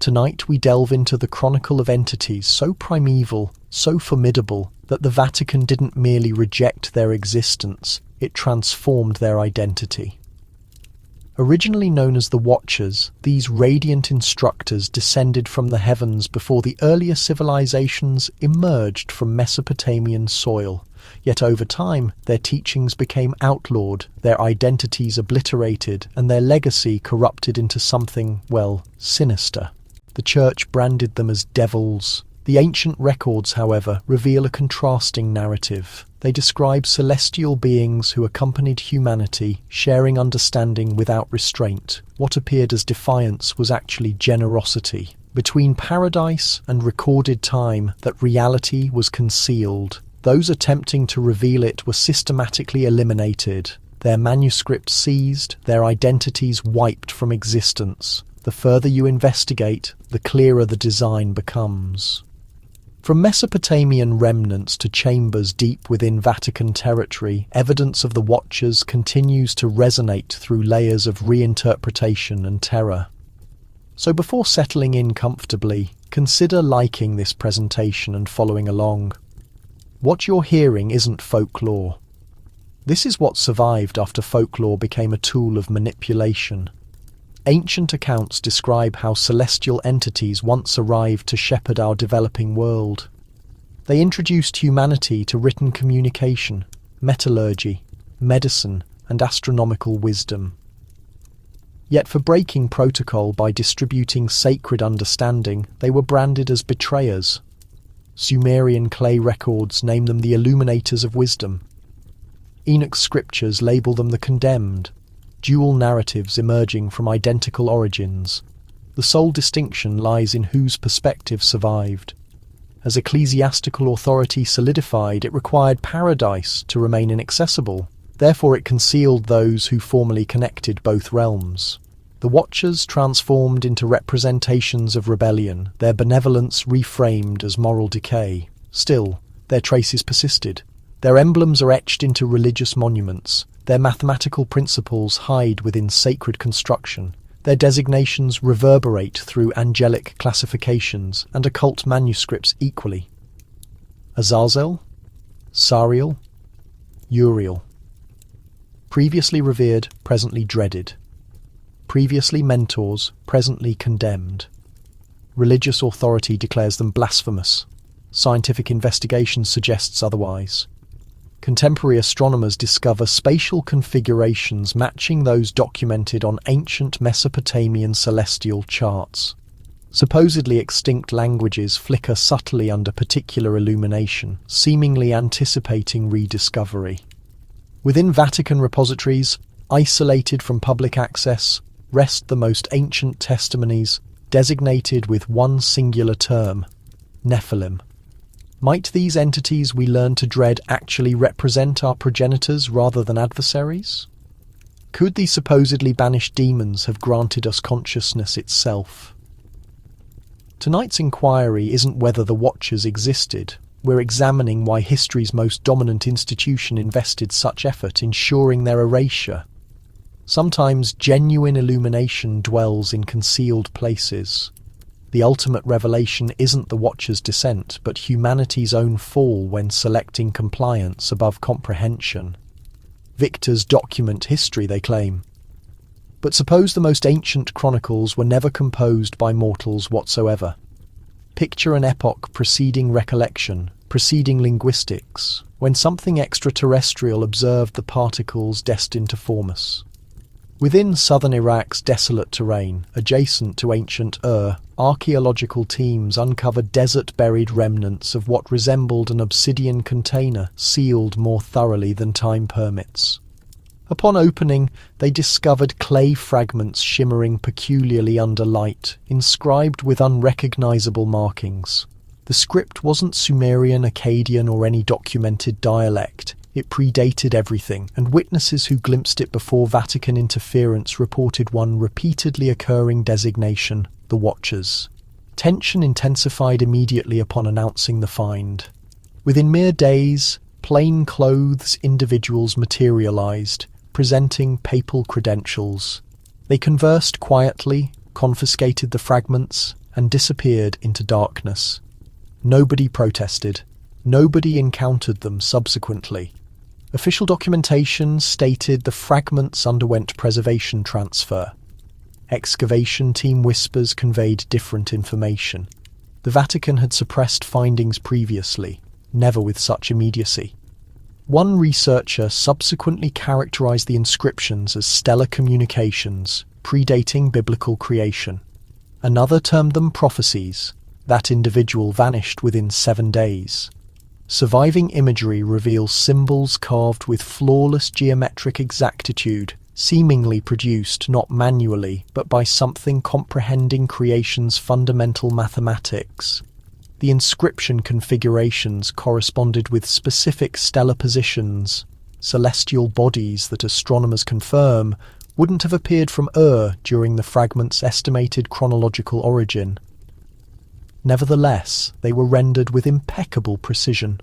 Tonight we delve into the chronicle of entities so primeval, so formidable, that the Vatican didn't merely reject their existence, it transformed their identity. Originally known as the Watchers, these radiant instructors descended from the heavens before the earlier civilizations emerged from Mesopotamian soil. Yet over time, their teachings became outlawed, their identities obliterated, and their legacy corrupted into something, well, sinister. The Church branded them as devils. The ancient records, however, reveal a contrasting narrative. They describe celestial beings who accompanied humanity, sharing understanding without restraint. What appeared as defiance was actually generosity. Between paradise and recorded time, that reality was concealed. Those attempting to reveal it were systematically eliminated, their manuscripts seized, their identities wiped from existence. The further you investigate, the clearer the design becomes. From Mesopotamian remnants to chambers deep within Vatican territory, evidence of the Watchers continues to resonate through layers of reinterpretation and terror. So before settling in comfortably, consider liking this presentation and following along. What you're hearing isn't folklore. This is what survived after folklore became a tool of manipulation. Ancient accounts describe how celestial entities once arrived to shepherd our developing world. They introduced humanity to written communication, metallurgy, medicine, and astronomical wisdom. Yet for breaking protocol by distributing sacred understanding, they were branded as betrayers. Sumerian clay records name them the illuminators of wisdom. Enoch's scriptures label them the condemned, dual narratives emerging from identical origins. The sole distinction lies in whose perspective survived. As ecclesiastical authority solidified, it required paradise to remain inaccessible. Therefore it concealed those who formerly connected both realms. The Watchers transformed into representations of rebellion, their benevolence reframed as moral decay. Still, their traces persisted. Their emblems are etched into religious monuments. Their mathematical principles hide within sacred construction. Their designations reverberate through angelic classifications and occult manuscripts equally. Azazel, Sariel, Uriel. Previously revered, presently dreaded. Previously mentors, presently condemned. Religious authority declares them blasphemous. Scientific investigation suggests otherwise. Contemporary astronomers discover spatial configurations matching those documented on ancient Mesopotamian celestial charts. Supposedly extinct languages flicker subtly under particular illumination, seemingly anticipating rediscovery. Within Vatican repositories, isolated from public access, rest the most ancient testimonies, designated with one singular term, Nephilim. Might these entities we learn to dread actually represent our progenitors rather than adversaries? Could these supposedly banished demons have granted us consciousness itself? Tonight's inquiry isn't whether the Watchers existed. We're examining why history's most dominant institution invested such effort ensuring their erasure. Sometimes genuine illumination dwells in concealed places. The ultimate revelation isn't the Watchers' descent, but humanity's own fall when selecting compliance above comprehension. Victors document history, they claim. But suppose the most ancient chronicles were never composed by mortals whatsoever. Picture an epoch preceding recollection, preceding linguistics, when something extraterrestrial observed the particles destined to form us. Within southern Iraq's desolate terrain, adjacent to ancient Ur, archaeological teams uncovered desert-buried remnants of what resembled an obsidian container sealed more thoroughly than time permits. Upon opening, they discovered clay fragments shimmering peculiarly under light, inscribed with unrecognizable markings. The script wasn't Sumerian, Akkadian, or any documented dialect. It predated everything, and witnesses who glimpsed it before Vatican interference reported one repeatedly occurring designation, the Watchers. Tension intensified immediately upon announcing the find. Within mere days, plain-clothes individuals materialized, presenting papal credentials. They conversed quietly, confiscated the fragments, and disappeared into darkness. Nobody protested. Nobody encountered them subsequently. Official documentation stated the fragments underwent preservation transfer. Excavation team whispers conveyed different information. The Vatican had suppressed findings previously, never with such immediacy. One researcher subsequently characterized the inscriptions as stellar communications, predating biblical creation. Another termed them prophecies. That individual vanished within 7 days. Surviving imagery reveals symbols carved with flawless geometric exactitude, seemingly produced not manually, but by something comprehending creation's fundamental mathematics. The inscription configurations corresponded with specific stellar positions. Celestial bodies that astronomers confirm wouldn't have appeared from during the fragment's estimated chronological origin. Nevertheless, they were rendered with impeccable precision.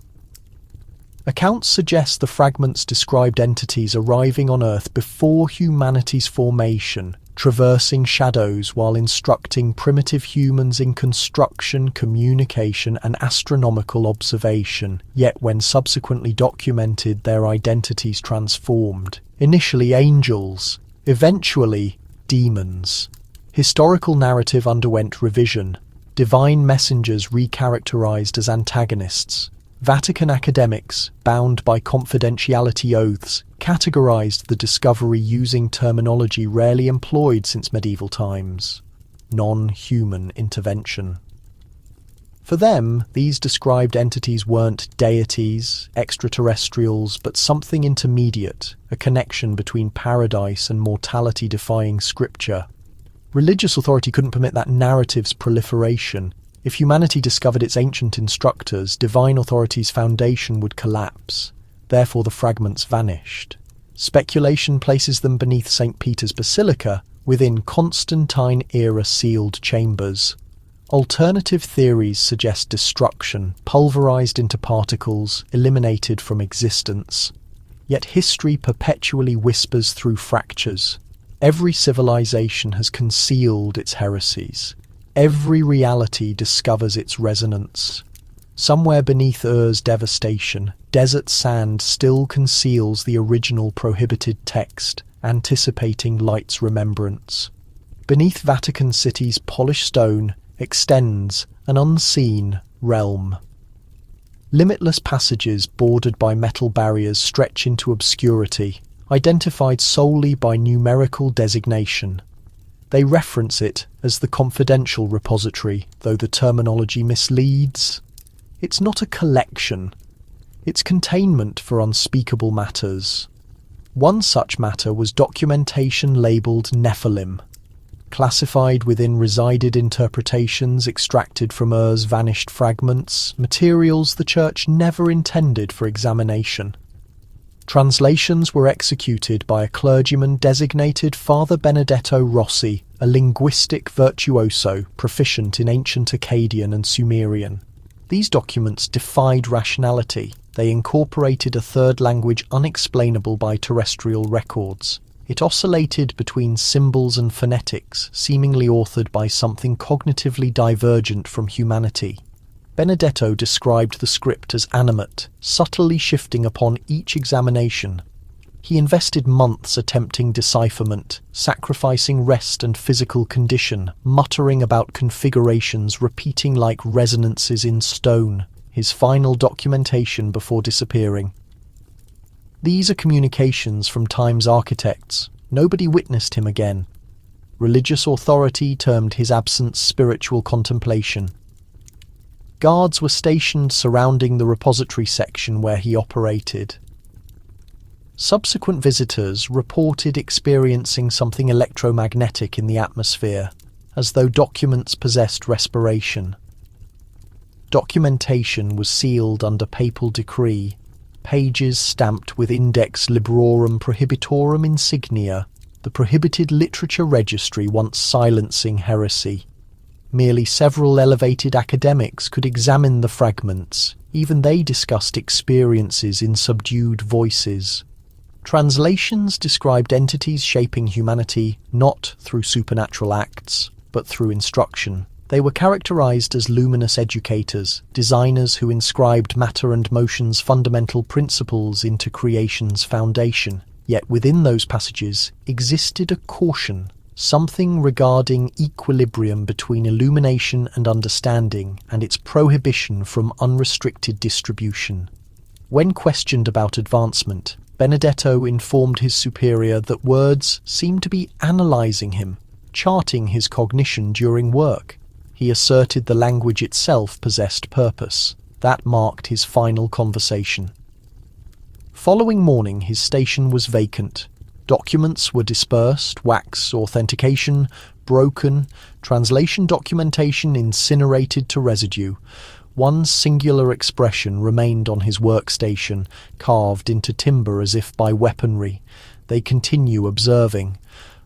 Accounts suggest the fragments described entities arriving on Earth before humanity's formation, traversing shadows while instructing primitive humans in construction, communication, and astronomical observation, yet when subsequently documented, their identities transformed. Initially angels, eventually demons. Historical narrative underwent revision. Divine messengers recharacterized as antagonists. Vatican academics, bound by confidentiality oaths, categorized the discovery using terminology rarely employed since medieval times: non-human intervention. For them, these described entities weren't deities, extraterrestrials, but something intermediate, a connection between paradise and mortality-defying scripture. Religious authority couldn't permit that narrative's proliferation. If humanity discovered its ancient instructors, divine authority's foundation would collapse. Therefore, the fragments vanished. Speculation places them beneath St. Peter's Basilica, within Constantine-era sealed chambers. Alternative theories suggest destruction, pulverized into particles, eliminated from existence. Yet history perpetually whispers through fractures. Every civilization has concealed its heresies. Every reality discovers its resonance. Somewhere beneath Ur's devastation, desert sand still conceals the original prohibited text, anticipating light's remembrance. Beneath Vatican City's polished stone extends an unseen realm. Limitless passages bordered by metal barriers stretch into obscurity, identified solely by numerical designation. They reference it as the confidential repository, though the terminology misleads. It's not a collection. It's containment for unspeakable matters. One such matter was documentation labelled Nephilim, classified within resided interpretations extracted from Ur's vanished fragments, materials the Church never intended for examination. Translations were executed by a clergyman designated Father Benedetto Rossi, a linguistic virtuoso proficient in ancient Akkadian and Sumerian. These documents defied rationality. They incorporated a third language unexplainable by terrestrial records. It oscillated between symbols and phonetics, seemingly authored by something cognitively divergent from humanity. Benedetto described the script as animate, subtly shifting upon each examination. He invested months attempting decipherment, sacrificing rest and physical condition, muttering about configurations repeating like resonances in stone, his final documentation before disappearing. These are communications from time's architects. Nobody witnessed him again. Religious authority termed his absence spiritual contemplation. Guards were stationed surrounding the repository section where he operated. Subsequent visitors reported experiencing something electromagnetic in the atmosphere, as though documents possessed respiration. Documentation was sealed under papal decree, pages stamped with Index Librorum Prohibitorum insignia, the prohibited literature registry once silencing heresy. Merely several elevated academics could examine the fragments. Even they discussed experiences in subdued voices. Translations described entities shaping humanity not through supernatural acts, but through instruction. They were characterized as luminous educators, designers who inscribed matter and motion's fundamental principles into creation's foundation. Yet within those passages existed a caution, something regarding equilibrium between illumination and understanding, and its prohibition from unrestricted distribution. When questioned about advancement, Benedetto informed his superior that words seemed to be analysing him, charting his cognition during work. He asserted the language itself possessed purpose. That marked his final conversation. Following morning, his station was vacant. Documents were dispersed, wax authentication broken, translation documentation incinerated to residue. One singular expression remained on his workstation, carved into timber as if by weaponry. They continue observing.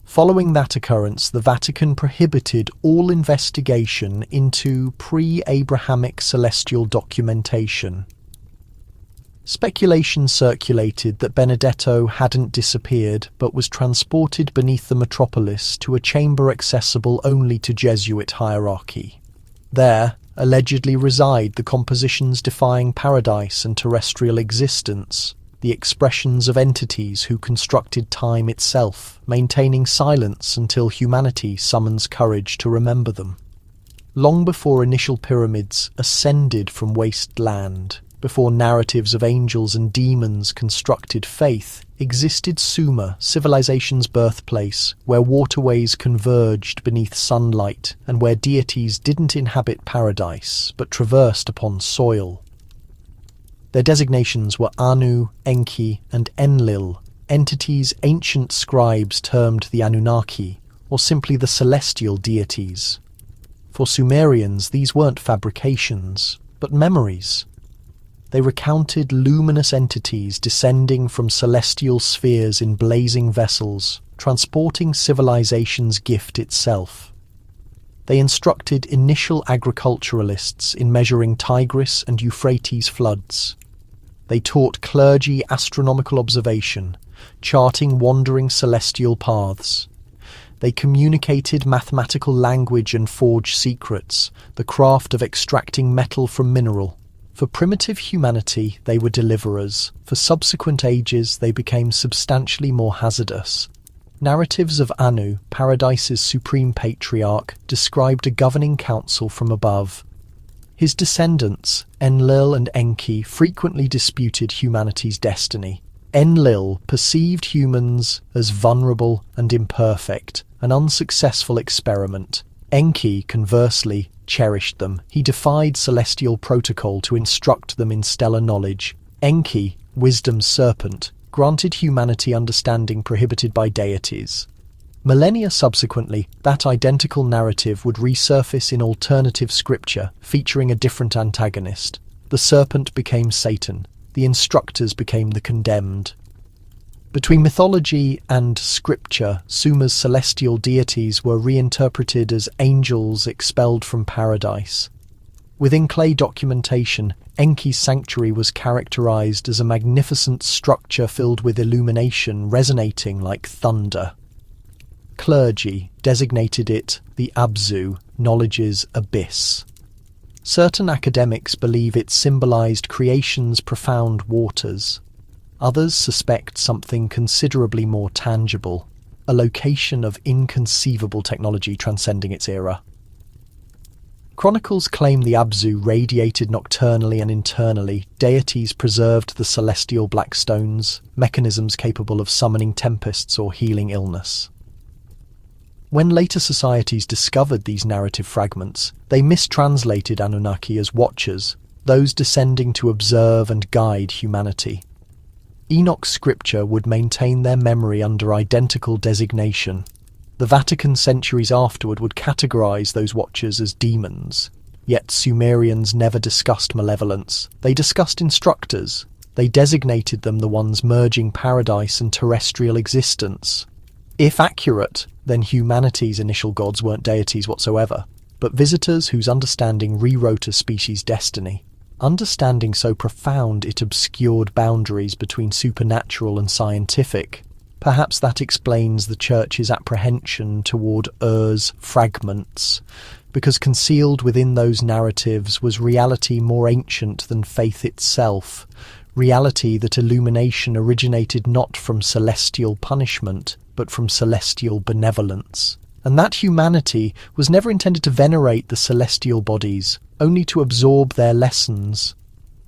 Following that occurrence, the Vatican prohibited all investigation into pre-Abrahamic celestial documentation. Speculation circulated that Benedetto hadn't disappeared, but was transported beneath the metropolis to a chamber accessible only to Jesuit hierarchy. There, allegedly reside the compositions defying paradise and terrestrial existence, the expressions of entities who constructed time itself, maintaining silence until humanity summons courage to remember them. Long before initial pyramids ascended from waste land, before narratives of angels and demons constructed faith, existed Sumer, civilization's birthplace, where waterways converged beneath sunlight and where deities didn't inhabit paradise but traversed upon soil. Their designations were Anu, Enki, and Enlil, entities ancient scribes termed the Anunnaki, or simply the celestial deities. For Sumerians, these weren't fabrications, but memories. They recounted luminous entities descending from celestial spheres in blazing vessels, transporting civilization's gift itself. They instructed initial agriculturalists in measuring Tigris and Euphrates floods. They taught clergy astronomical observation, charting wandering celestial paths. They communicated mathematical language and forged secrets, the craft of extracting metal from mineral. For primitive humanity, they were deliverers. For subsequent ages, they became substantially more hazardous. Narratives of Anu, Paradise's supreme patriarch, described a governing council from above. His descendants, Enlil and Enki, frequently disputed humanity's destiny. Enlil perceived humans as vulnerable and imperfect, an unsuccessful experiment. Enki, conversely, cherished them. He defied celestial protocol to instruct them in stellar knowledge. Enki, wisdom's serpent, granted humanity understanding prohibited by deities. Millennia subsequently, that identical narrative would resurface in alternative scripture, featuring a different antagonist. The serpent became Satan. The instructors became the condemned. Between mythology and scripture, Sumer's celestial deities were reinterpreted as angels expelled from paradise. Within clay documentation, Enki's sanctuary was characterized as a magnificent structure filled with illumination resonating like thunder. Clergy designated it the Abzu, knowledge's abyss. Certain academics believe it symbolized creation's profound waters. Others suspect something considerably more tangible, a location of inconceivable technology transcending its era. Chronicles claim the Abzu radiated nocturnally and internally. Deities preserved the celestial black stones, mechanisms capable of summoning tempests or healing illness. When later societies discovered these narrative fragments, they mistranslated Anunnaki as watchers, those descending to observe and guide humanity. Enoch's scripture would maintain their memory under identical designation. The Vatican centuries afterward would categorize those watchers as demons. Yet Sumerians never discussed malevolence. They discussed instructors. They designated them the ones merging paradise and terrestrial existence. If accurate, then humanity's initial gods weren't deities whatsoever, but visitors whose understanding rewrote a species' destiny. Understanding so profound it obscured boundaries between supernatural and scientific. Perhaps that explains the Church's apprehension toward Ur's fragments, because concealed within those narratives was reality more ancient than faith itself, reality that illumination originated not from celestial punishment, but from celestial benevolence, and that humanity was never intended to venerate the celestial bodies, only to absorb their lessons.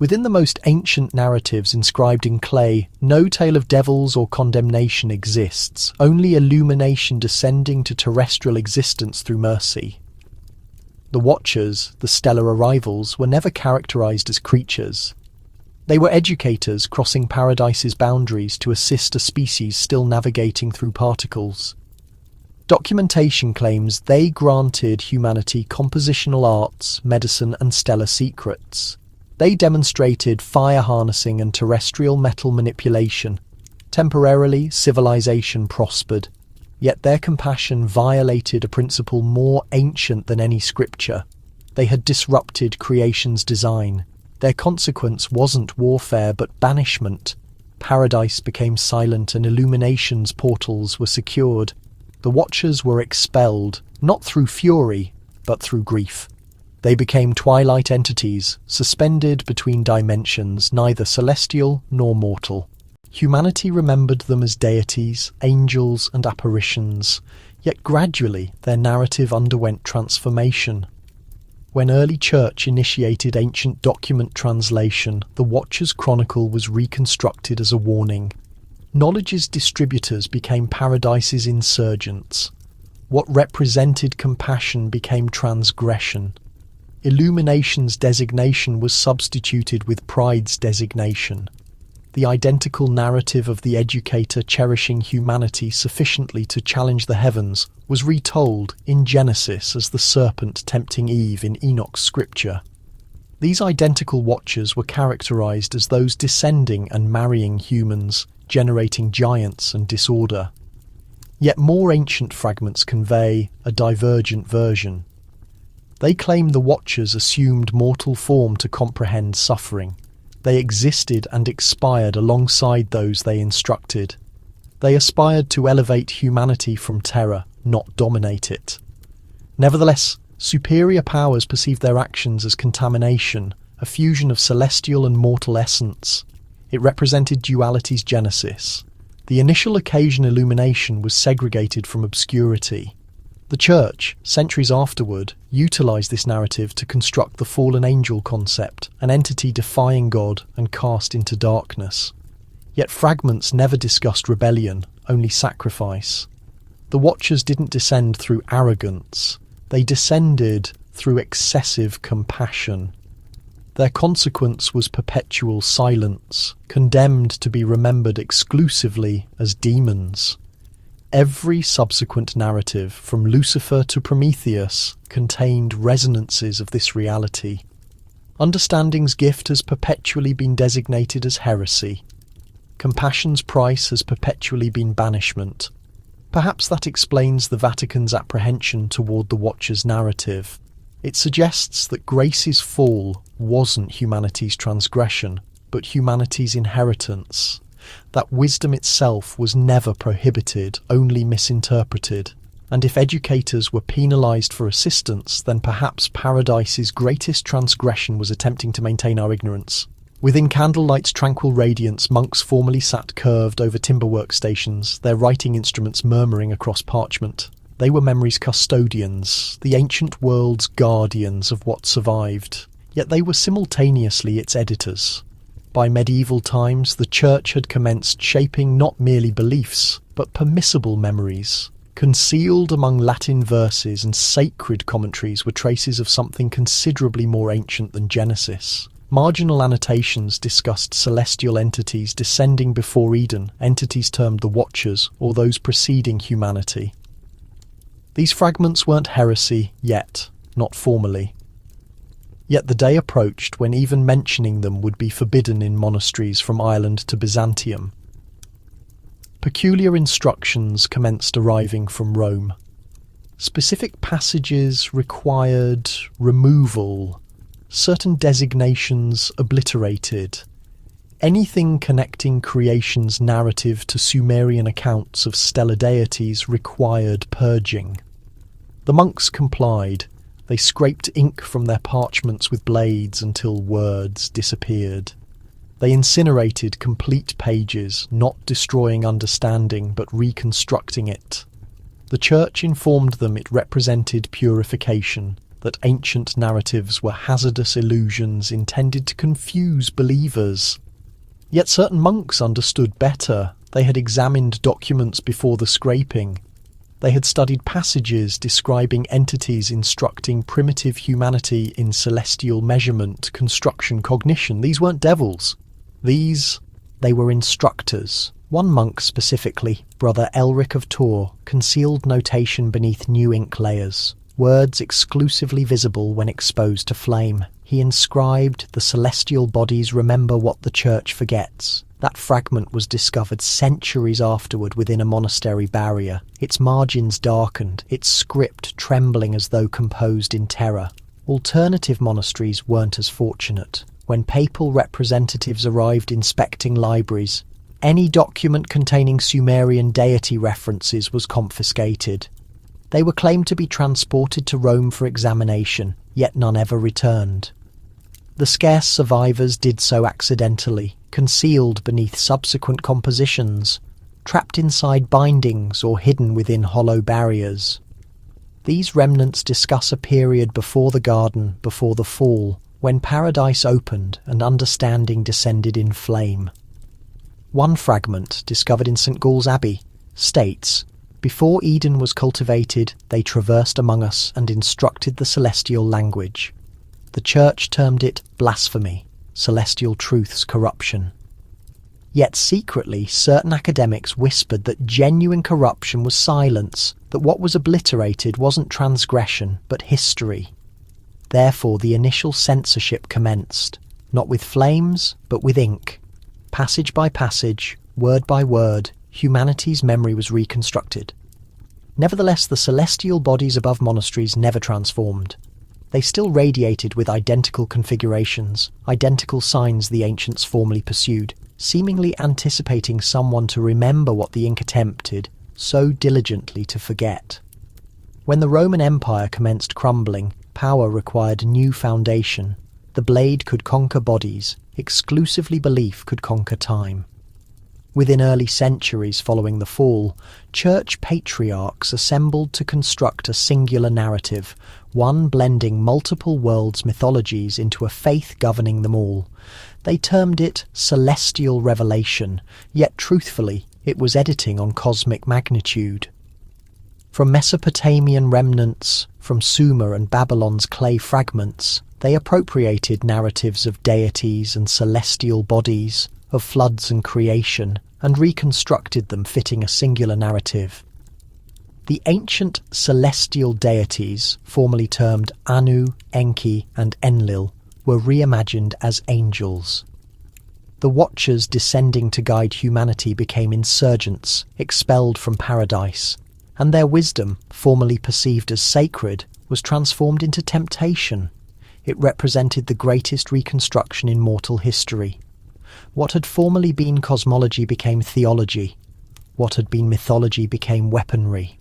Within the most ancient narratives inscribed in clay, no tale of devils or condemnation exists, only illumination descending to terrestrial existence through mercy. The Watchers, the stellar arrivals, were never characterized as creatures. They were educators crossing paradise's boundaries to assist a species still navigating through particles. Documentation claims they granted humanity compositional arts, medicine, and stellar secrets. They demonstrated fire harnessing and terrestrial metal manipulation. Temporarily, civilization prospered, yet their compassion violated a principle more ancient than any scripture. They had disrupted creation's design. Their consequence wasn't warfare but banishment. Paradise became silent and illumination's portals were secured. The Watchers were expelled, not through fury, but through grief. They became twilight entities, suspended between dimensions, neither celestial nor mortal. Humanity remembered them as deities, angels, and apparitions, yet gradually their narrative underwent transformation. When early church initiated ancient document translation, the Watchers' Chronicle was reconstructed as a warning. Knowledge's distributors became paradise's insurgents. What represented compassion became transgression. Illumination's designation was substituted with pride's designation. The identical narrative of the educator cherishing humanity sufficiently to challenge the heavens was retold in Genesis as the serpent tempting Eve in Enoch's scripture. These identical Watchers were characterized as those descending and marrying humans, generating giants and disorder. Yet more ancient fragments convey a divergent version. They claim the Watchers assumed mortal form to comprehend suffering. They existed and expired alongside those they instructed. They aspired to elevate humanity from terror, not dominate it. Nevertheless, superior powers perceived their actions as contamination, a fusion of celestial and mortal essence. It represented duality's genesis. The initial occasion illumination was segregated from obscurity. The Church, centuries afterward, utilized this narrative to construct the fallen angel concept, an entity defying God and cast into darkness. Yet fragments never discussed rebellion, only sacrifice. The Watchers didn't descend through arrogance. They descended through excessive compassion. Their consequence was perpetual silence, condemned to be remembered exclusively as demons. Every subsequent narrative, from Lucifer to Prometheus, contained resonances of this reality. Understanding's gift has perpetually been designated as heresy. Compassion's price has perpetually been banishment. Perhaps that explains the Vatican's apprehension toward the Watcher's narrative. It suggests that grace's fall wasn't humanity's transgression, but humanity's inheritance. That wisdom itself was never prohibited, only misinterpreted. And if educators were penalized for assistance, then perhaps Paradise's greatest transgression was attempting to maintain our ignorance. Within candlelight's tranquil radiance, monks formerly sat curved over timber workstations, their writing instruments murmuring across parchment. They were memory's custodians, the ancient world's guardians of what survived. Yet they were simultaneously its editors. By medieval times, the Church had commenced shaping not merely beliefs, but permissible memories. Concealed among Latin verses and sacred commentaries were traces of something considerably more ancient than Genesis. Marginal annotations discussed celestial entities descending before Eden, entities termed the Watchers, or those preceding humanity. These fragments weren't heresy yet, not formally. Yet the day approached when even mentioning them would be forbidden in monasteries from Ireland to Byzantium. Peculiar instructions commenced arriving from Rome. Specific passages required removal, certain designations obliterated. Anything connecting creation's narrative to Sumerian accounts of stellar deities required purging. The monks complied, They scraped ink from their parchments with blades until words disappeared. They incinerated complete pages, not destroying understanding but reconstructing it. The Church informed them it represented purification, that ancient narratives were hazardous illusions intended to confuse believers. Yet certain monks understood better. They had examined documents before the scraping. They had studied passages describing entities instructing primitive humanity in celestial measurement, construction, cognition. These weren't devils. They were instructors. One monk specifically, Brother Elric of Tours, concealed notation beneath new ink layers, words exclusively visible when exposed to flame. He inscribed, "The celestial bodies remember what the Church forgets." That fragment was discovered centuries afterward within a monastery barrier, its margins darkened, its script trembling as though composed in terror. Alternative monasteries weren't as fortunate. When papal representatives arrived inspecting libraries, any document containing Sumerian deity references was confiscated. They were claimed to be transported to Rome for examination, yet none ever returned. The scarce survivors did so accidentally, concealed beneath subsequent compositions, trapped inside bindings or hidden within hollow barriers. These remnants discuss a period before the garden, before the fall, when paradise opened and understanding descended in flame. One fragment, discovered in St. Gall's Abbey, states, "Before Eden was cultivated, they traversed among us and instructed the celestial language. The Church termed it blasphemy, celestial truth's corruption." Yet secretly, certain academics whispered that genuine corruption was silence, that what was obliterated wasn't transgression, but history. Therefore, the initial censorship commenced, not with flames, but with ink. Passage by passage, word by word, humanity's memory was reconstructed. Nevertheless, the celestial bodies above monasteries never transformed. They still radiated with identical configurations, identical signs the ancients formerly pursued, seemingly anticipating someone to remember what the ink attempted so diligently to forget. When the Roman Empire commenced crumbling, power required a new foundation. The blade could conquer bodies, exclusively belief could conquer time. Within early centuries following the fall, church patriarchs assembled to construct a singular narrative, one blending multiple worlds' mythologies into a faith governing them all. They termed it celestial revelation, yet truthfully, it was editing on cosmic magnitude. From Mesopotamian remnants, from Sumer and Babylon's clay fragments, they appropriated narratives of deities and celestial bodies, of floods and creation, and reconstructed them fitting a singular narrative. The ancient celestial deities, formerly termed Anu, Enki, and Enlil, were reimagined as angels. The Watchers descending to guide humanity became insurgents, expelled from paradise, and their wisdom, formerly perceived as sacred, was transformed into temptation. It represented the greatest reconstruction in mortal history. What had formerly been cosmology became theology. What had been mythology became weaponry.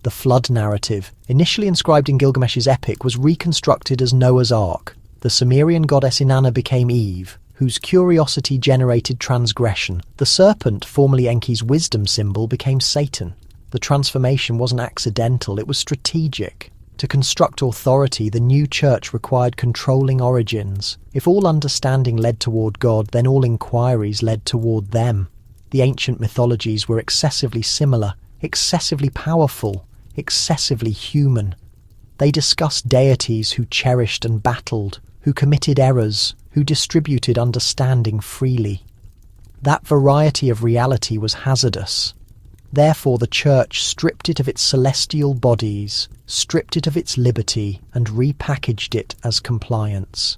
The flood narrative, initially inscribed in Gilgamesh's epic, was reconstructed as Noah's Ark. The Sumerian goddess Inanna became Eve, whose curiosity generated transgression. The serpent, formerly Enki's wisdom symbol, became Satan. The transformation wasn't accidental, it was strategic. To construct authority, the new church required controlling origins. If all understanding led toward God, then all inquiries led toward them. The ancient mythologies were excessively similar, excessively powerful, excessively human. They discussed deities who cherished and battled, who committed errors, who distributed understanding freely. That variety of reality was hazardous. Therefore the Church stripped it of its celestial bodies, stripped it of its liberty, and repackaged it as compliance.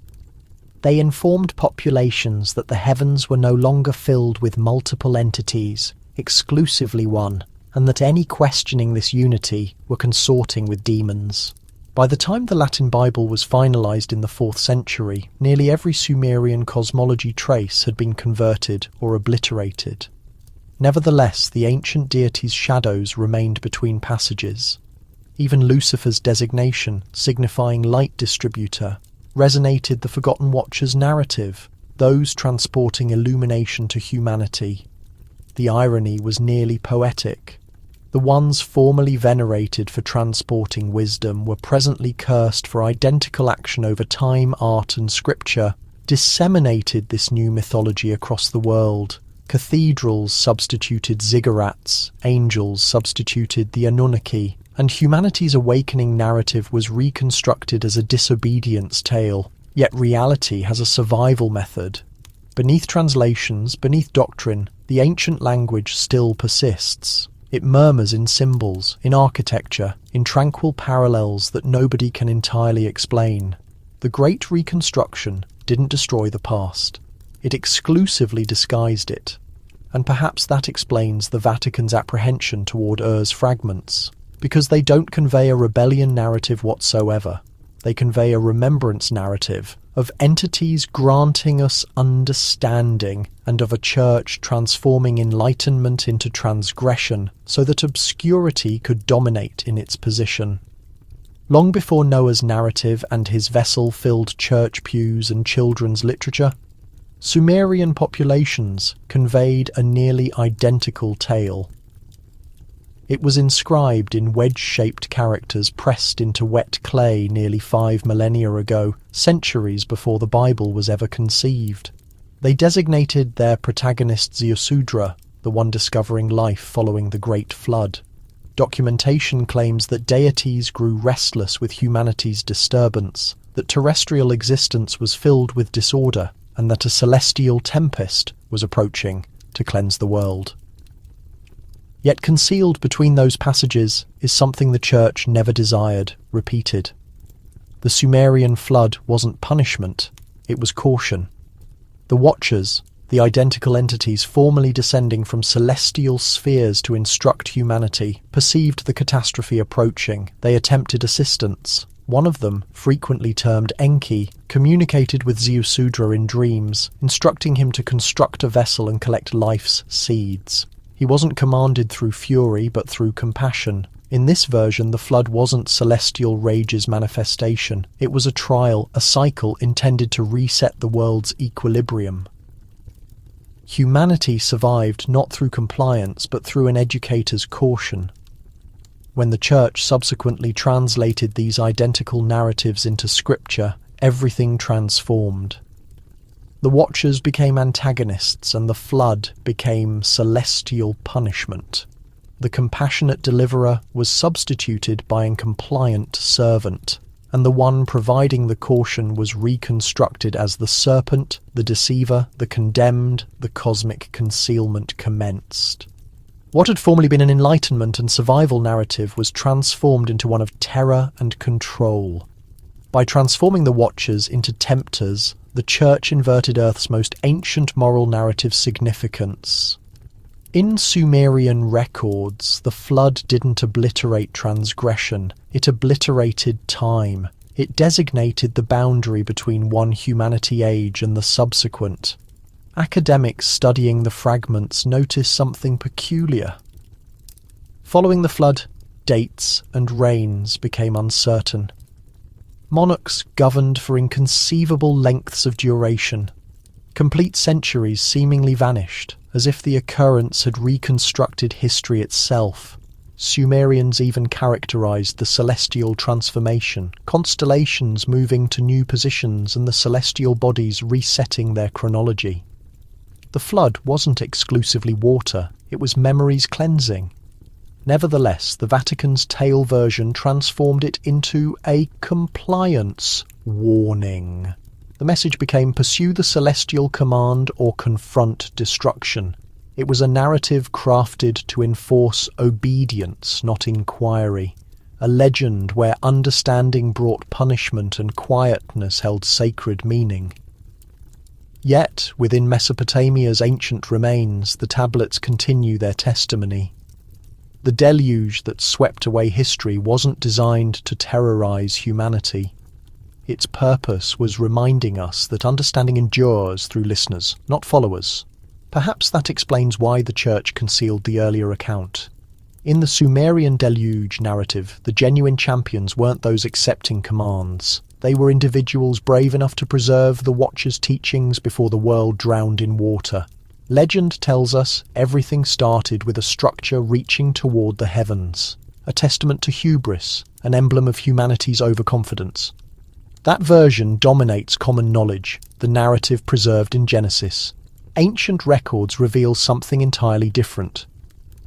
They informed populations that the heavens were no longer filled with multiple entities, exclusively one, and that any questioning this unity were consorting with demons. By the time the Latin Bible was finalized in the 4th century, nearly every Sumerian cosmology trace had been converted or obliterated. Nevertheless, the ancient deities' shadows remained between passages. Even Lucifer's designation, signifying light distributor, resonated the Forgotten Watchers' narrative, those transporting illumination to humanity. The irony was nearly poetic. The ones formerly venerated for transporting wisdom were presently cursed for identical action over time, art and scripture, disseminated this new mythology across the world. Cathedrals substituted ziggurats, angels substituted the Anunnaki, and humanity's awakening narrative was reconstructed as a disobedience tale. Yet reality has a survival method. Beneath translations, beneath doctrine, the ancient language still persists. It murmurs in symbols, in architecture, in tranquil parallels that nobody can entirely explain. The Great Reconstruction didn't destroy the past. It exclusively disguised it. And perhaps that explains the Vatican's apprehension toward Ur's fragments, because they don't convey a rebellion narrative whatsoever. They convey a remembrance narrative of entities granting us understanding and of a church transforming enlightenment into transgression so that obscurity could dominate in its position. Long before Noah's narrative and his vessel filled church pews and children's literature, Sumerian populations conveyed a nearly identical tale. It was inscribed in wedge-shaped characters pressed into wet clay nearly 5 millennia ago, centuries before the Bible was ever conceived. They designated their protagonist Ziusudra, the one discovering life following the Great Flood. Documentation claims that deities grew restless with humanity's disturbance, that terrestrial existence was filled with disorder, and that a celestial tempest was approaching to cleanse the world. Yet concealed between those passages is something the Church never desired, repeated. The Sumerian flood wasn't punishment, it was caution. The Watchers, the identical entities formerly descending from celestial spheres to instruct humanity, perceived the catastrophe approaching. They attempted assistance. One of them, frequently termed Enki, communicated with Ziusudra in dreams, instructing him to construct a vessel and collect life's seeds. He wasn't commanded through fury, but through compassion. In this version, the flood wasn't celestial rage's manifestation. It was a trial, a cycle intended to reset the world's equilibrium. Humanity survived not through compliance, but through an educator's caution. When the Church subsequently translated these identical narratives into scripture, everything transformed. The Watchers became antagonists, and the flood became celestial punishment. The compassionate deliverer was substituted by a compliant servant, and the one providing the caution was reconstructed as the serpent, the deceiver, the condemned. The cosmic concealment commenced. What had formerly been an enlightenment and survival narrative was transformed into one of terror and control. By transforming the Watchers into tempters, the Church inverted Earth's most ancient moral narrative significance. In Sumerian records, the flood didn't obliterate transgression, it obliterated time. It designated the boundary between one humanity age and the subsequent. Academics studying the fragments notice something peculiar. Following the flood, dates and reigns became uncertain. Monarchs governed for inconceivable lengths of duration. Complete centuries seemingly vanished, as if the occurrence had reconstructed history itself. Sumerians even characterized the celestial transformation, constellations moving to new positions and the celestial bodies resetting their chronology. The flood wasn't exclusively water, it was memory's cleansing. Nevertheless, the Vatican's tale version transformed it into a compliance warning. The message became pursue the celestial command or confront destruction. It was a narrative crafted to enforce obedience, not inquiry. A legend where understanding brought punishment and quietness held sacred meaning. Yet, within Mesopotamia's ancient remains, the tablets continue their testimony. The deluge that swept away history wasn't designed to terrorize humanity. Its purpose was reminding us that understanding endures through listeners, not followers. Perhaps that explains why the Church concealed the earlier account. In the Sumerian deluge narrative, the genuine champions weren't those accepting commands. They were individuals brave enough to preserve the Watcher's teachings before the world drowned in water. Legend tells us everything started with a structure reaching toward the heavens, a testament to hubris, an emblem of humanity's overconfidence. That version dominates common knowledge, the narrative preserved in Genesis. Ancient records reveal something entirely different.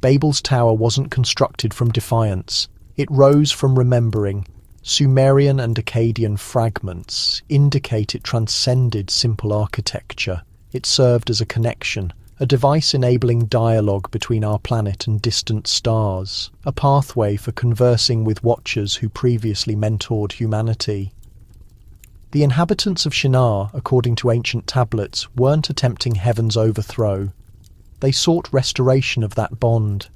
Babel's tower wasn't constructed from defiance. It rose from remembering. Sumerian and Akkadian fragments indicate it transcended simple architecture. It served as a connection, a device enabling dialogue between our planet and distant stars, a pathway for conversing with watchers who previously mentored humanity. The inhabitants of Shinar, according to ancient tablets, weren't attempting heaven's overthrow. They sought restoration of that bond.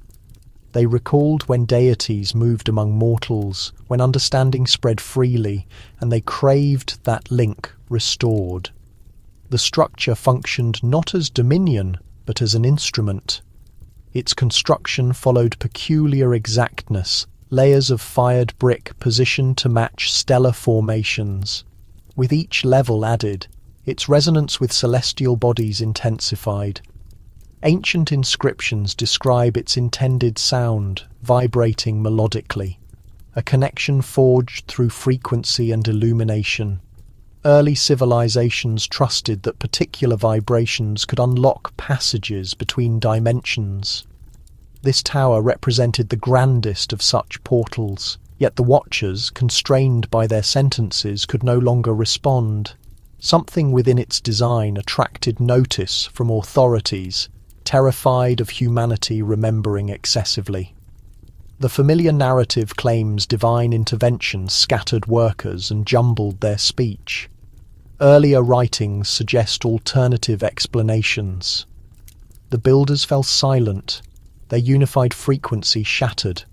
They recalled when deities moved among mortals, when understanding spread freely, and they craved that link restored. The structure functioned not as dominion, but as an instrument. Its construction followed peculiar exactness, layers of fired brick positioned to match stellar formations. With each level added, its resonance with celestial bodies intensified. Ancient inscriptions describe its intended sound, vibrating melodically, a connection forged through frequency and illumination. Early civilizations trusted that particular vibrations could unlock passages between dimensions. This tower represented the grandest of such portals, yet the Watchers, constrained by their sentences, could no longer respond. Something within its design attracted notice from authorities, terrified of humanity remembering excessively. The familiar narrative claims divine intervention scattered workers and jumbled their speech. Earlier writings suggest alternative explanations. The builders fell silent, their unified frequency shattered.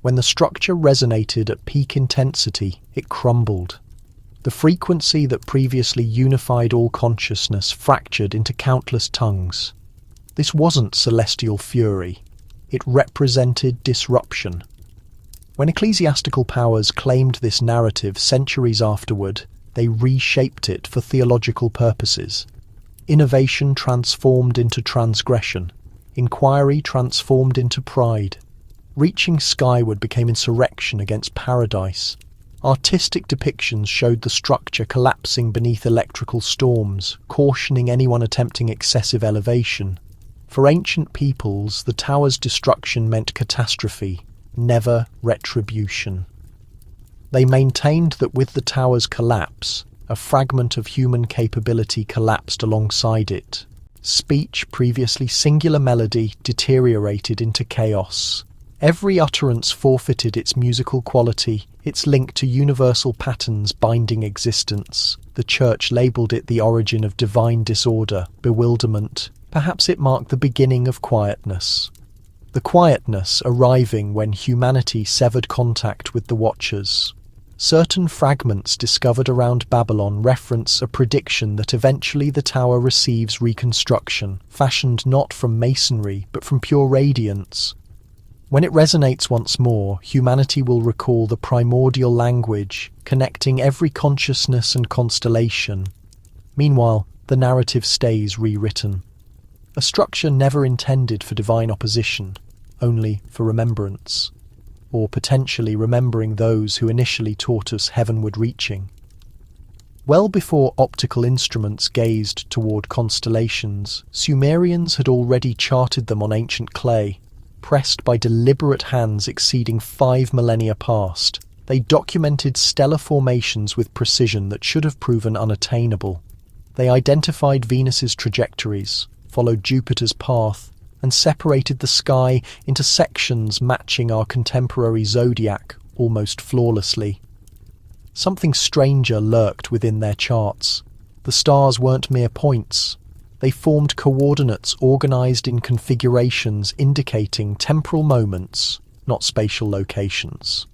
When the structure resonated at peak intensity, it crumbled. The frequency that previously unified all consciousness fractured into countless tongues. This wasn't celestial fury. It represented disruption. When ecclesiastical powers claimed this narrative centuries afterward, they reshaped it for theological purposes. Innovation transformed into transgression. Inquiry transformed into pride. Reaching skyward became insurrection against paradise. Artistic depictions showed the structure collapsing beneath electrical storms, cautioning anyone attempting excessive elevation. For ancient peoples, the tower's destruction meant catastrophe, never retribution. They maintained that with the tower's collapse, a fragment of human capability collapsed alongside it. Speech, previously singular melody, deteriorated into chaos. Every utterance forfeited its musical quality, its link to universal patterns binding existence. The Church labelled it the origin of divine disorder, bewilderment. Perhaps it marked the beginning of quietness. The quietness arriving when humanity severed contact with the Watchers. Certain fragments discovered around Babylon reference a prediction that eventually the tower receives reconstruction, fashioned not from masonry but from pure radiance. When it resonates once more, humanity will recall the primordial language, connecting every consciousness and constellation. Meanwhile, the narrative stays rewritten. A structure never intended for divine opposition, only for remembrance. Or potentially remembering those who initially taught us heavenward reaching. Well before optical instruments gazed toward constellations, Sumerians had already charted them on ancient clay. Pressed by deliberate hands exceeding 5 millennia past, they documented stellar formations with precision that should have proven unattainable. They identified Venus's trajectories, followed Jupiter's path, and separated the sky into sections matching our contemporary zodiac almost flawlessly. Something stranger lurked within their charts. The stars weren't mere points. They formed coordinates organized in configurations indicating temporal moments, not spatial locations.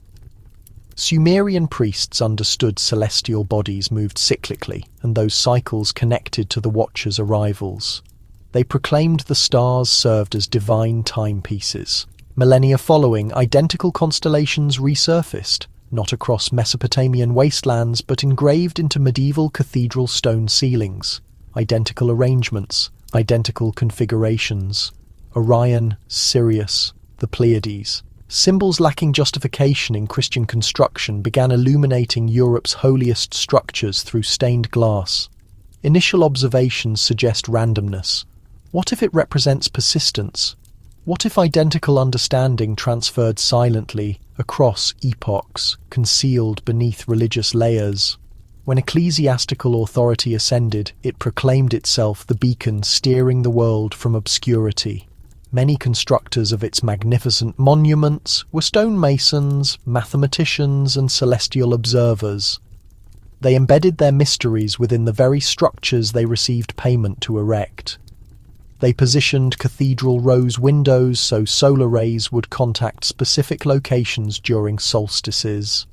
Sumerian priests understood celestial bodies moved cyclically, and those cycles connected to the Watcher's arrivals. They proclaimed the stars served as divine timepieces, Millennia following, identical constellations resurfaced, not across Mesopotamian wastelands but engraved into medieval cathedral stone ceilings. Identical arrangements, identical configurations. Orion, Sirius, the Pleiades. Symbols lacking justification in Christian construction began illuminating Europe's holiest structures through stained glass. Initial observations suggest randomness. What if it represents persistence? What if identical understanding transferred silently across epochs, concealed beneath religious layers? When ecclesiastical authority ascended, it proclaimed itself the beacon steering the world from obscurity. Many constructors of its magnificent monuments were stonemasons, mathematicians, and celestial observers. They embedded their mysteries within the very structures they received payment to erect. They positioned cathedral rose windows so solar rays would contact specific locations during solstices.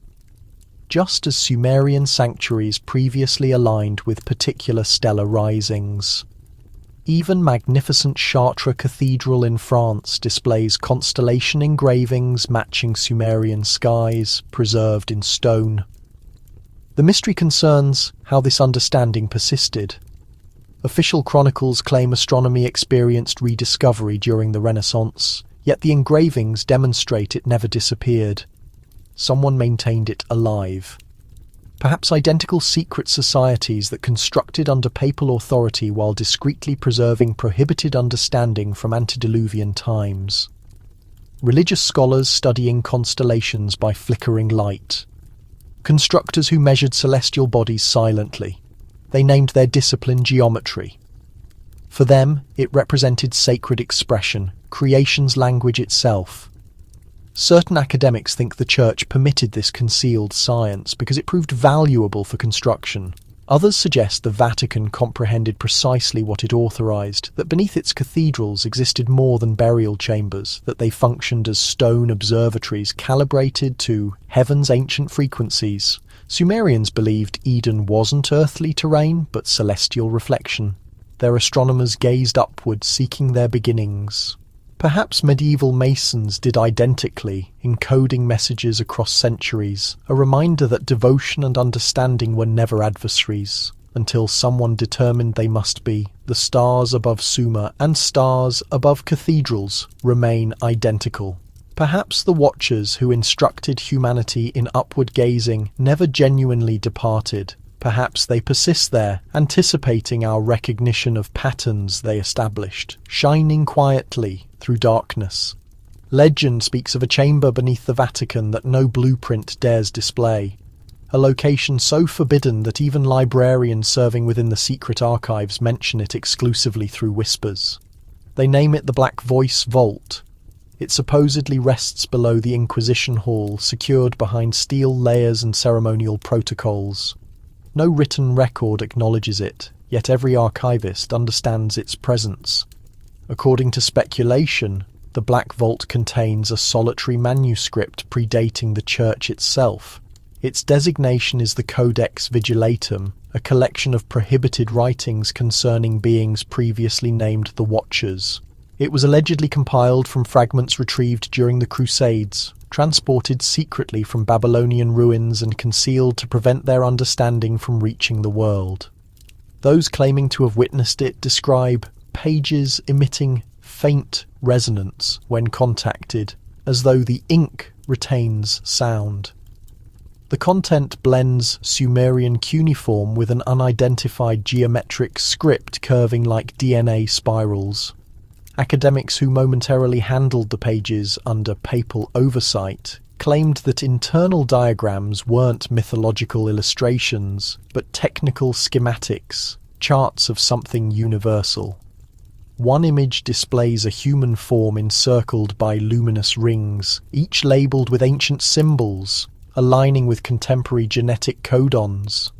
Just as Sumerian sanctuaries previously aligned with particular stellar risings. Even magnificent Chartres Cathedral in France displays constellation engravings matching Sumerian skies, preserved in stone. The mystery concerns how this understanding persisted. Official chronicles claim astronomy experienced rediscovery during the Renaissance, yet the engravings demonstrate it never disappeared. Someone maintained it alive. Perhaps identical secret societies that constructed under papal authority while discreetly preserving prohibited understanding from antediluvian times. Religious scholars studying constellations by flickering light. Constructors who measured celestial bodies silently. They named their discipline geometry. For them, it represented sacred expression, creation's language itself. Certain academics think the Church permitted this concealed science because it proved valuable for construction. Others suggest the Vatican comprehended precisely what it authorized, that beneath its cathedrals existed more than burial chambers, that they functioned as stone observatories calibrated to heaven's ancient frequencies. Sumerians believed Eden wasn't earthly terrain, but celestial reflection. Their astronomers gazed upward, seeking their beginnings. Perhaps medieval Masons did identically, encoding messages across centuries, a reminder that devotion and understanding were never adversaries, until someone determined they must be. The stars above Sumer and stars above cathedrals remain identical. Perhaps the watchers who instructed humanity in upward gazing never genuinely departed. Perhaps they persist there, anticipating our recognition of patterns they established, shining quietly through darkness. Legend speaks of a chamber beneath the Vatican that no blueprint dares display, a location so forbidden that even librarians serving within the secret archives mention it exclusively through whispers. They name it the Black Voice Vault. It supposedly rests below the Inquisition Hall, secured behind steel layers and ceremonial protocols. No written record acknowledges it, yet every archivist understands its presence. According to speculation, the Black Vault contains a solitary manuscript predating the Church itself. Its designation is the Codex Vigilatum, a collection of prohibited writings concerning beings previously named the Watchers. It was allegedly compiled from fragments retrieved during the Crusades, transported secretly from Babylonian ruins and concealed to prevent their understanding from reaching the world. Those claiming to have witnessed it describe pages emitting faint resonance when contacted, as though the ink retains sound. The content blends Sumerian cuneiform with an unidentified geometric script curving like DNA spirals. Academics who momentarily handled the pages under papal oversight claimed that internal diagrams weren't mythological illustrations, but technical schematics, charts of something universal. One image displays a human form encircled by luminous rings, each labelled with ancient symbols, aligning with contemporary genetic codons.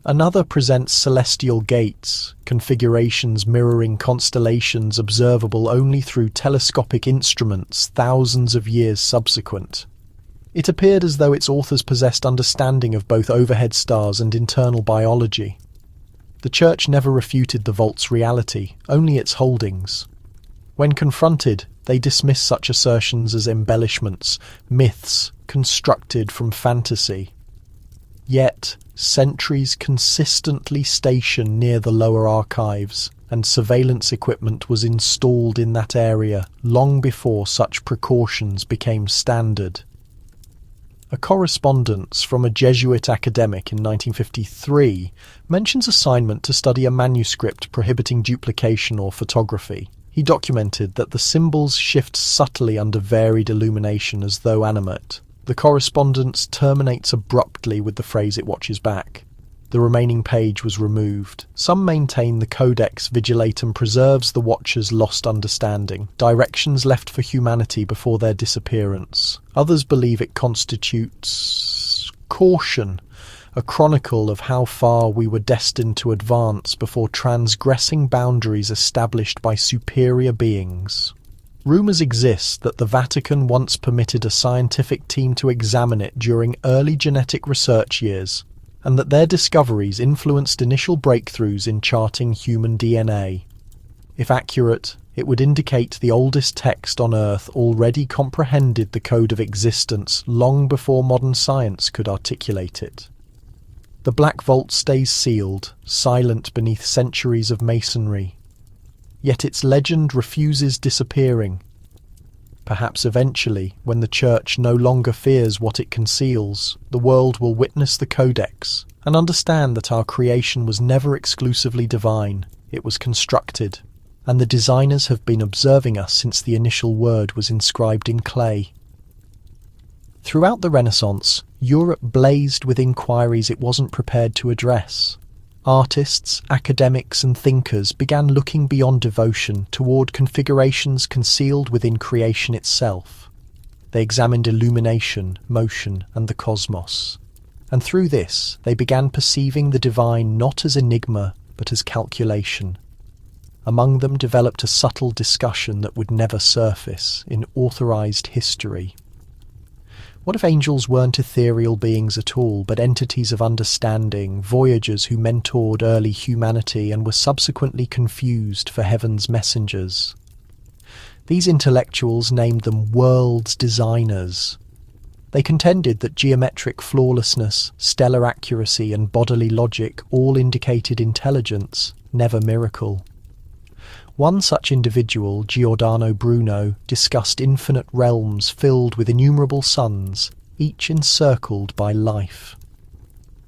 Another presents celestial gates, configurations mirroring constellations observable only through telescopic instruments thousands of years subsequent. It appeared as though its authors possessed understanding of both overhead stars and internal biology. The Church never refuted the vault's reality, only its holdings. When confronted, they dismiss such assertions as embellishments, myths constructed from fantasy. Yet, sentries consistently stationed near the lower archives, and surveillance equipment was installed in that area long before such precautions became standard. A correspondence from a Jesuit academic in 1953 mentions assignment to study a manuscript prohibiting duplication or photography. He documented that the symbols shift subtly under varied illumination as though animate. The correspondence terminates abruptly with the phrase "it watches back." The remaining page was removed. Some maintain the Codex Vigilatum preserves the Watcher's lost understanding, directions left for humanity before their disappearance. Others believe it constitutes caution, a chronicle of how far we were destined to advance before transgressing boundaries established by superior beings. Rumours exist that the Vatican once permitted a scientific team to examine it during early genetic research years, and that their discoveries influenced initial breakthroughs in charting human DNA. If accurate, it would indicate the oldest text on Earth already comprehended the code of existence long before modern science could articulate it. The Black Vault stays sealed, silent beneath centuries of masonry. Yet its legend refuses disappearing. Perhaps eventually, when the Church no longer fears what it conceals, the world will witness the Codex and understand that our creation was never exclusively divine, it was constructed, and the designers have been observing us since the initial word was inscribed in clay. Throughout the Renaissance, Europe blazed with inquiries it wasn't prepared to address. Artists, academics and thinkers began looking beyond devotion toward configurations concealed within creation itself. They examined illumination, motion and the cosmos. And through this, they began perceiving the divine not as enigma, but as calculation. Among them developed a subtle discussion that would never surface in authorized history. What if angels weren't ethereal beings at all, but entities of understanding, voyagers who mentored early humanity and were subsequently confused for heaven's messengers? These intellectuals named them world's designers. They contended that geometric flawlessness, stellar accuracy and bodily logic all indicated intelligence, never miracle. One such individual, Giordano Bruno, discussed infinite realms filled with innumerable suns, each encircled by life.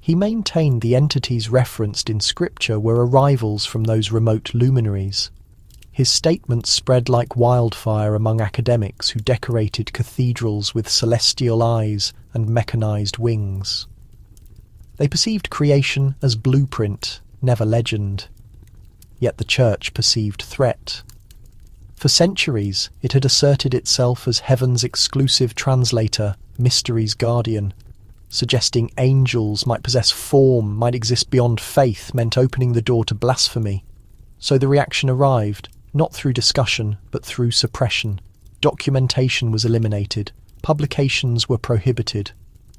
He maintained the entities referenced in Scripture were arrivals from those remote luminaries. His statements spread like wildfire among academics who decorated cathedrals with celestial eyes and mechanized wings. They perceived creation as blueprint, never legend. Yet the Church perceived threat. For centuries, it had asserted itself as heaven's exclusive translator, mystery's guardian. Suggesting angels might possess form, might exist beyond faith, meant opening the door to blasphemy. So the reaction arrived, not through discussion, but through suppression. Documentation was eliminated. Publications were prohibited.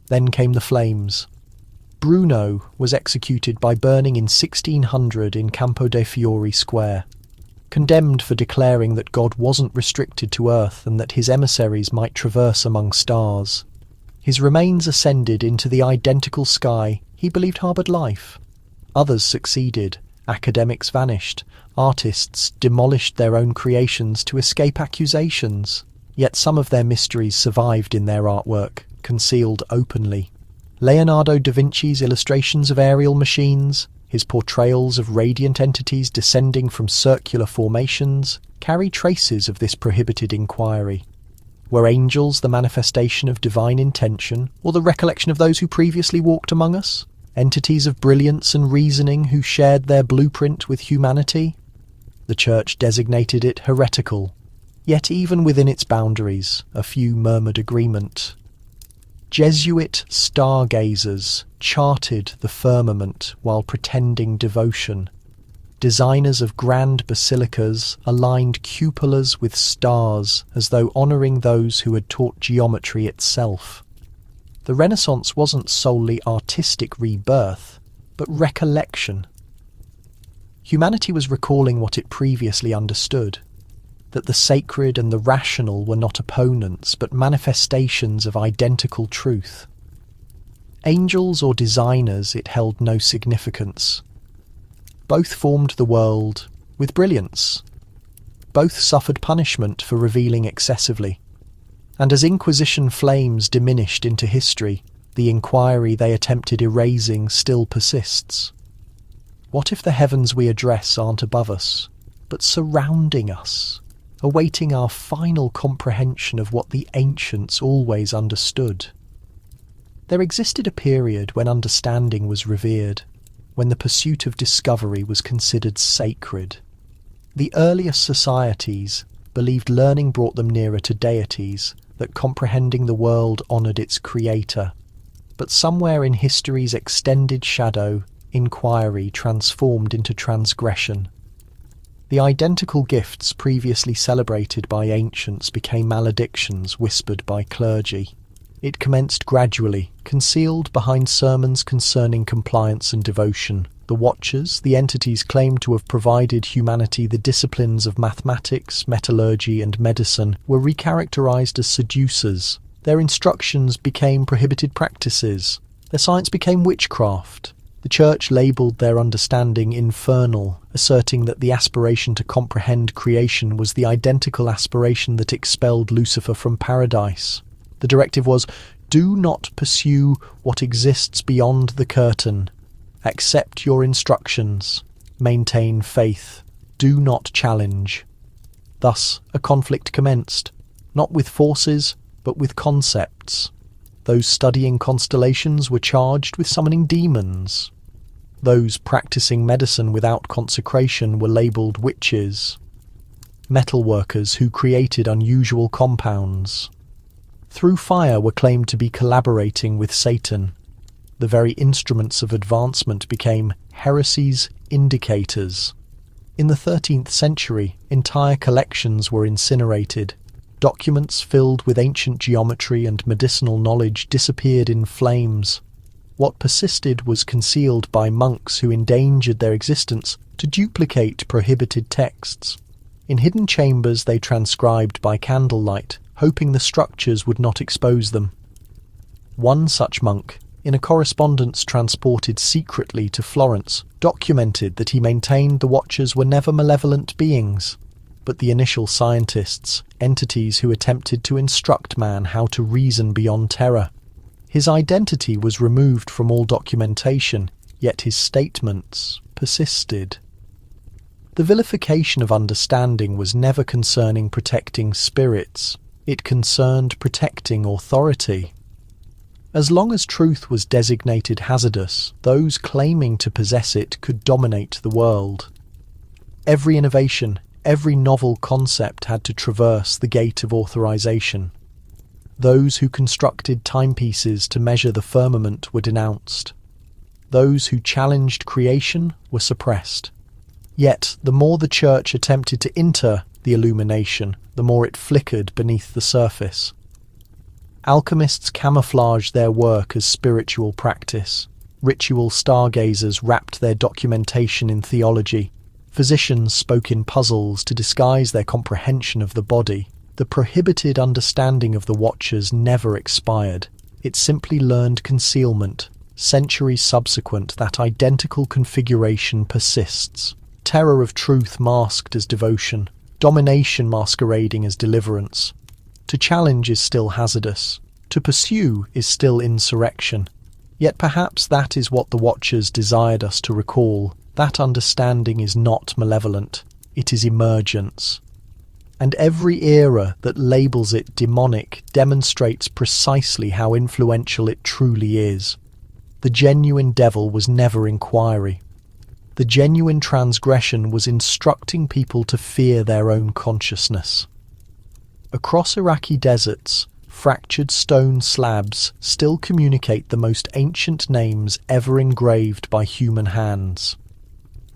Then came the flames. Bruno was executed by burning in 1600 in Campo dei Fiori Square, condemned for declaring that God wasn't restricted to earth and that his emissaries might traverse among stars. His remains ascended into the identical sky he believed harboured life. Others succeeded, academics vanished, artists demolished their own creations to escape accusations. Yet some of their mysteries survived in their artwork, concealed openly. Leonardo da Vinci's illustrations of aerial machines, his portrayals of radiant entities descending from circular formations, carry traces of this prohibited inquiry. Were angels the manifestation of divine intention, or the recollection of those who previously walked among us? Entities of brilliance and reasoning who shared their blueprint with humanity? The Church designated it heretical. Yet even within its boundaries, a few murmured agreement. Jesuit stargazers charted the firmament while pretending devotion. Designers of grand basilicas aligned cupolas with stars as though honouring those who had taught geometry itself. The Renaissance wasn't solely artistic rebirth, but recollection. Humanity was recalling what it previously understood. that the sacred and the rational were not opponents but manifestations of identical truth. Angels or designers, it held no significance. Both formed the world with brilliance. Both suffered punishment for revealing excessively. And as Inquisition flames diminished into history, the inquiry they attempted erasing still persists. What if the heavens we address aren't above us, but surrounding us, awaiting our final comprehension of what the ancients always understood? There existed a period when understanding was revered, when the pursuit of discovery was considered sacred. The earliest societies believed learning brought them nearer to deities, that comprehending the world honoured its creator. But somewhere in history's extended shadow, inquiry transformed into transgression. The identical gifts previously celebrated by ancients became maledictions whispered by clergy. It commenced gradually, concealed behind sermons concerning compliance and devotion. The Watchers, the entities claimed to have provided humanity the disciplines of mathematics, metallurgy and medicine, were recharacterized as seducers. Their instructions became prohibited practices. Their science became witchcraft. The Church labelled their understanding infernal, asserting that the aspiration to comprehend creation was the identical aspiration that expelled Lucifer from paradise. The directive was, do not pursue what exists beyond the curtain. Accept your instructions. Maintain faith. Do not challenge. Thus, a conflict commenced, not with forces, but with concepts. Those studying constellations were charged with summoning demons. Those practicing medicine without consecration were labelled witches. Metalworkers who created unusual compounds through fire were claimed to be collaborating with Satan. The very instruments of advancement became heresy's indicators. In the 13th century, entire collections were incinerated. Documents filled with ancient geometry and medicinal knowledge disappeared in flames. What persisted was concealed by monks who endangered their existence to duplicate prohibited texts. In hidden chambers they transcribed by candlelight, hoping the structures would not expose them. One such monk, in a correspondence transported secretly to Florence, documented that he maintained the Watchers were never malevolent beings, but the initial scientists, entities who attempted to instruct man how to reason beyond terror. His identity was removed from all documentation, yet his statements persisted. The vilification of understanding was never concerning protecting spirits. It concerned protecting authority. As long as truth was designated hazardous, those claiming to possess it could dominate the world. Every innovation, every novel concept had to traverse the gate of authorization. Those who constructed timepieces to measure the firmament were denounced. Those who challenged creation were suppressed. Yet, the more the Church attempted to enter the illumination, the more it flickered beneath the surface. Alchemists camouflaged their work as spiritual practice. Ritual stargazers wrapped their documentation in theology. Physicians spoke in puzzles to disguise their comprehension of the body. The prohibited understanding of the Watchers never expired. It simply learned concealment. Centuries subsequent, that identical configuration persists. Terror of truth masked as devotion. Domination masquerading as deliverance. To challenge is still hazardous. To pursue is still insurrection. Yet perhaps that is what the Watchers desired us to recall. That understanding is not malevolent. It is emergence. And every era that labels it demonic demonstrates precisely how influential it truly is. The genuine devil was never inquiry. The genuine transgression was instructing people to fear their own consciousness. Across Iraqi deserts, fractured stone slabs still communicate the most ancient names ever engraved by human hands.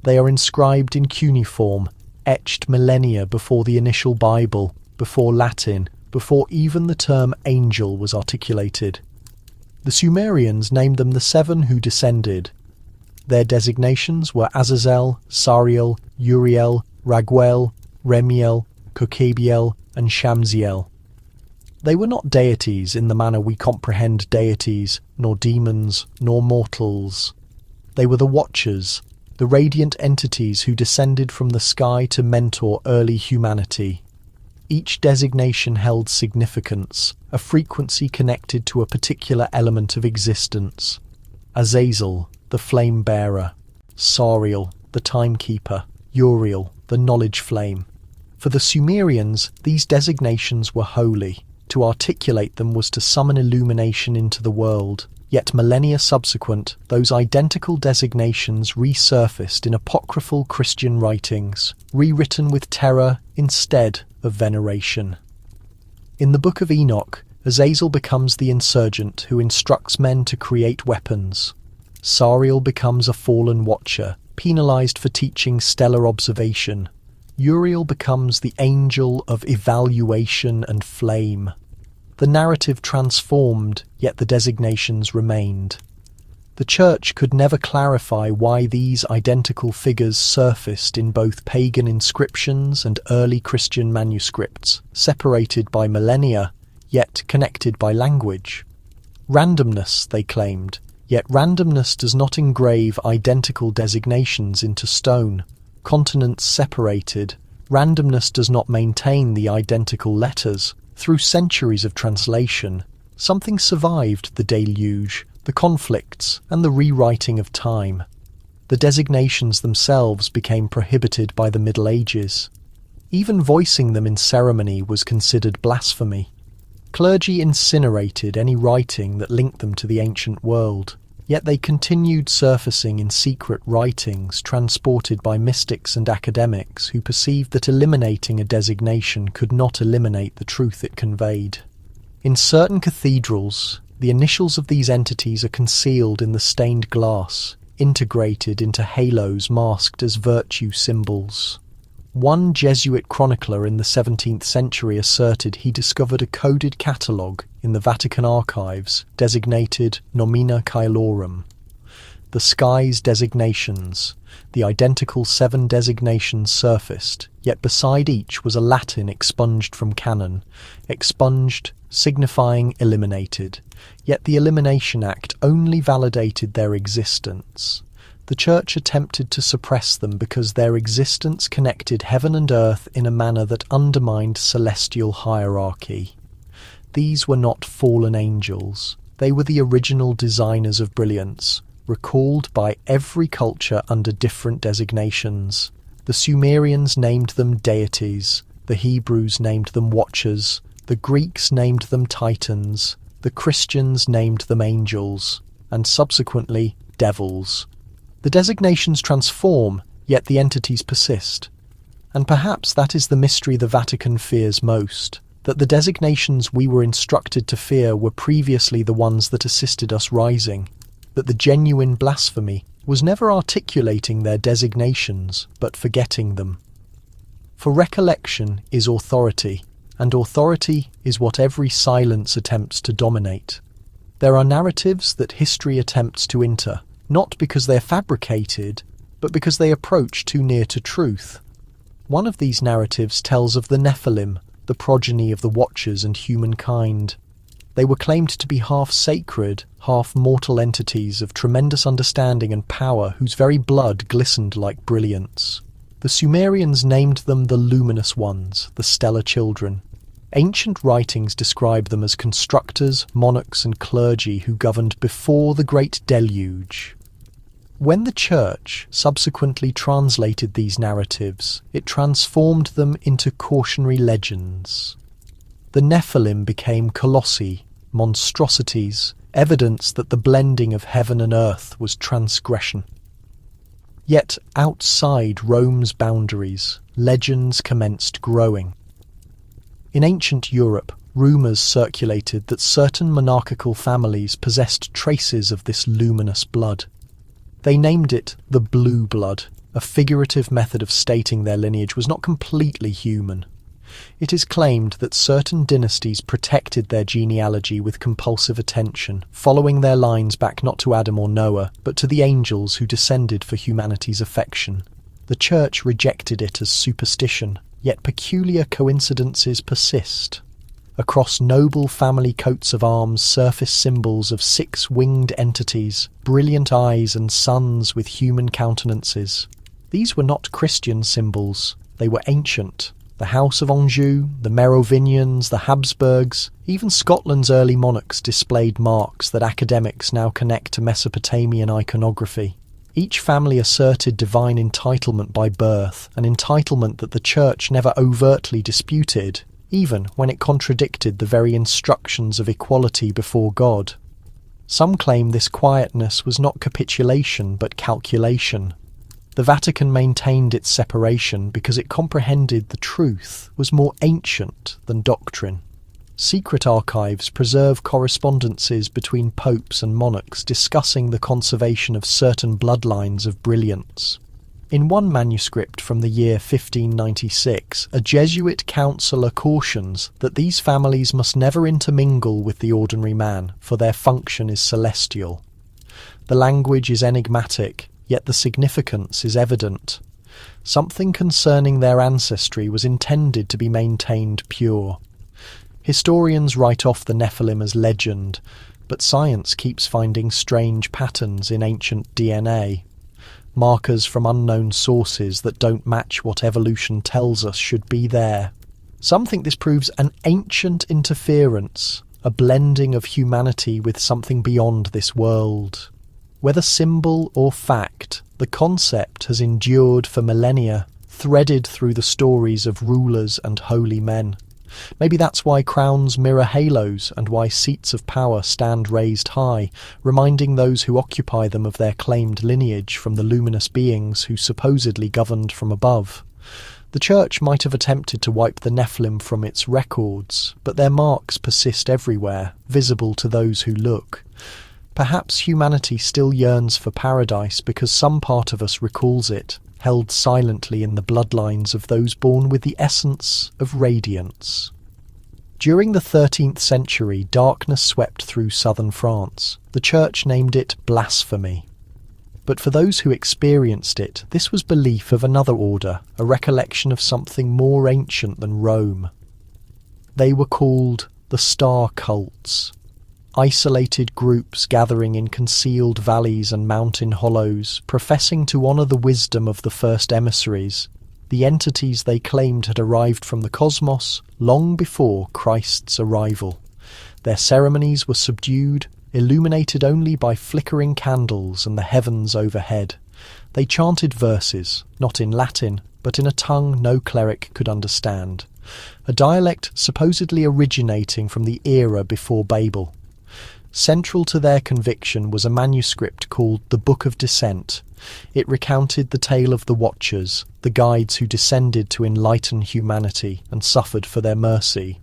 They are inscribed in cuneiform, etched millennia before the initial Bible, before Latin, before even the term angel was articulated. The Sumerians named them the seven who descended. Their designations were Azazel, Sariel, Uriel, Raguel, Remiel, Kokabiel, and Shamsiel. They were not deities in the manner we comprehend deities, nor demons, nor mortals. They were the Watchers, the radiant entities who descended from the sky to mentor early humanity. Each designation held significance, a frequency connected to a particular element of existence. Azazel, the flame-bearer; Sariel, the timekeeper; Uriel, the knowledge flame. For the Sumerians, these designations were holy. To articulate them was to summon illumination into the world. Yet millennia subsequent, those identical designations resurfaced in apocryphal Christian writings, rewritten with terror instead of veneration. In the Book of Enoch, Azazel becomes the insurgent who instructs men to create weapons. Sariel becomes a fallen watcher, penalized for teaching stellar observation. Uriel becomes the angel of evaluation and flame. The narrative transformed, yet the designations remained. The Church could never clarify why these identical figures surfaced in both pagan inscriptions and early Christian manuscripts, separated by millennia, yet connected by language. Randomness, they claimed, yet randomness does not engrave identical designations into stone. Continents separated, randomness does not maintain the identical letters. Through centuries of translation, something survived the deluge, the conflicts, and the rewriting of time. The designations themselves became prohibited by the Middle Ages. Even voicing them in ceremony was considered blasphemy. Clergy incinerated any writing that linked them to the ancient world, yet they continued surfacing in secret writings transported by mystics and academics who perceived that eliminating a designation could not eliminate the truth it conveyed. In certain cathedrals, the initials of these entities are concealed in the stained glass, integrated into halos masked as virtue symbols. One Jesuit chronicler in the 17th century asserted he discovered a coded catalogue in the Vatican archives designated Nomina Caelorum. The sky's designations, the identical 7 designations surfaced, yet beside each was a Latin expunged from canon, expunged signifying eliminated, yet the Elimination Act only validated their existence. The Church attempted to suppress them because their existence connected heaven and earth in a manner that undermined celestial hierarchy. These were not fallen angels. They were the original designers of brilliance, recalled by every culture under different designations. The Sumerians named them deities, the Hebrews named them watchers, the Greeks named them titans, the Christians named them angels, and subsequently devils. The designations transform, yet the entities persist. And perhaps that is the mystery the Vatican fears most, that the designations we were instructed to fear were previously the ones that assisted us rising, that the genuine blasphemy was never articulating their designations, but forgetting them. For recollection is authority, and authority is what every silence attempts to dominate. There are narratives that history attempts to enter, not because they are fabricated, but because they approach too near to truth. One of these narratives tells of the Nephilim, the progeny of the Watchers and humankind. They were claimed to be half sacred, half mortal entities of tremendous understanding and power whose very blood glistened like brilliance. The Sumerians named them the Luminous Ones, the Stellar Children. Ancient writings describe them as constructors, monarchs and clergy who governed before the Great Deluge. When the Church subsequently translated these narratives, it transformed them into cautionary legends. The Nephilim became colossi, monstrosities, evidence that the blending of heaven and earth was transgression. Yet outside Rome's boundaries, legends commenced growing. In ancient Europe, rumours circulated that certain monarchical families possessed traces of this luminous blood. They named it the blue blood, a figurative method of stating their lineage was not completely human. It is claimed that certain dynasties protected their genealogy with compulsive attention, following their lines back not to Adam or Noah, but to the angels who descended for humanity's affection. The Church rejected it as superstition. Yet peculiar coincidences persist. Across noble family coats of arms surface symbols of 6 winged entities, brilliant eyes and suns with human countenances. These were not Christian symbols, they were ancient. The House of Anjou, the Merovingians, the Habsburgs, even Scotland's early monarchs displayed marks that academics now connect to Mesopotamian iconography. Each family asserted divine entitlement by birth, an entitlement that the Church never overtly disputed, even when it contradicted the very instructions of equality before God. Some claim this quietness was not capitulation but calculation. The Vatican maintained its separation because it comprehended the truth was more ancient than doctrine. Secret archives preserve correspondences between popes and monarchs discussing the conservation of certain bloodlines of brilliance. In one manuscript from the year 1596, a Jesuit councillor cautions that these families must never intermingle with the ordinary man, for their function is celestial. The language is enigmatic, yet the significance is evident. Something concerning their ancestry was intended to be maintained pure. Historians write off the Nephilim as legend, but science keeps finding strange patterns in ancient DNA. Markers from unknown sources that don't match what evolution tells us should be there. Some think this proves an ancient interference, a blending of humanity with something beyond this world. Whether symbol or fact, the concept has endured for millennia, threaded through the stories of rulers and holy men. Maybe that's why crowns mirror halos and why seats of power stand raised high, reminding those who occupy them of their claimed lineage from the luminous beings who supposedly governed from above. The Church might have attempted to wipe the Nephilim from its records, but their marks persist everywhere, visible to those who look. Perhaps humanity still yearns for paradise because some part of us recalls it, held silently in the bloodlines of those born with the essence of radiance. During the 13th century, darkness swept through southern France. The Church named it blasphemy. But for those who experienced it, this was belief of another order, a recollection of something more ancient than Rome. They were called the star cults. Isolated groups gathering in concealed valleys and mountain hollows, professing to honour the wisdom of the first emissaries. The entities they claimed had arrived from the cosmos long before Christ's arrival. Their ceremonies were subdued, illuminated only by flickering candles and the heavens overhead. They chanted verses, not in Latin, but in a tongue no cleric could understand, a dialect supposedly originating from the era before Babel. Central to their conviction was a manuscript called the Book of Descent. It recounted the tale of the Watchers, the guides who descended to enlighten humanity and suffered for their mercy.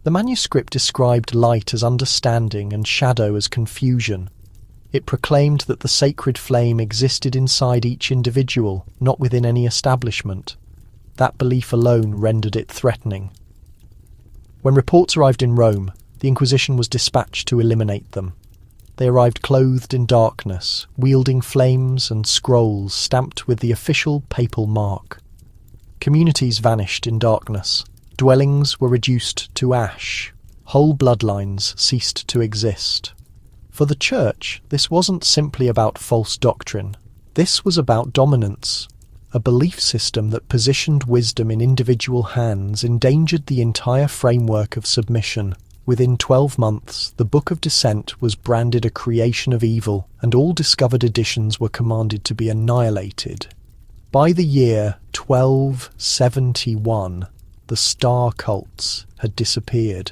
The manuscript described light as understanding and shadow as confusion. It proclaimed that the sacred flame existed inside each individual, not within any establishment. That belief alone rendered it threatening. When reports arrived in Rome, the Inquisition was dispatched to eliminate them. They arrived clothed in darkness, wielding flames and scrolls stamped with the official papal mark. Communities vanished in darkness. Dwellings were reduced to ash. Whole bloodlines ceased to exist. For the Church, this wasn't simply about false doctrine. This was about dominance. A belief system that positioned wisdom in individual hands endangered the entire framework of submission. Within 12 months, the Book of Descent was branded a creation of evil, and all discovered editions were commanded to be annihilated. By the year 1271, the star cults had disappeared.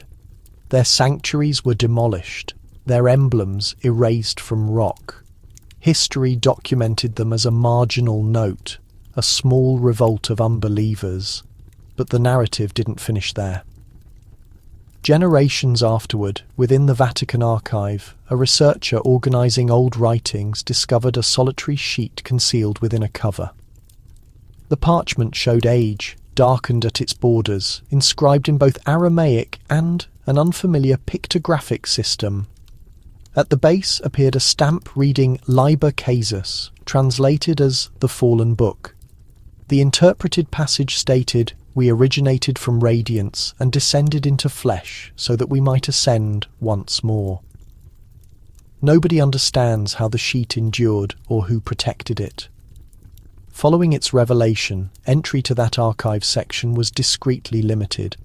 Their sanctuaries were demolished, their emblems erased from rock. History documented them as a marginal note, a small revolt of unbelievers. But the narrative didn't finish there. Generations afterward, within the Vatican archive, a researcher organising old writings discovered a solitary sheet concealed within a cover. The parchment showed age, darkened at its borders, inscribed in both Aramaic and an unfamiliar pictographic system. At the base appeared a stamp reading Liber Casus, translated as the Fallen Book. The interpreted passage stated, "We originated from radiance and descended into flesh so that we might ascend once more." Nobody understands how the sheet endured or who protected it. Following its revelation, entry to that archive section was discreetly limited.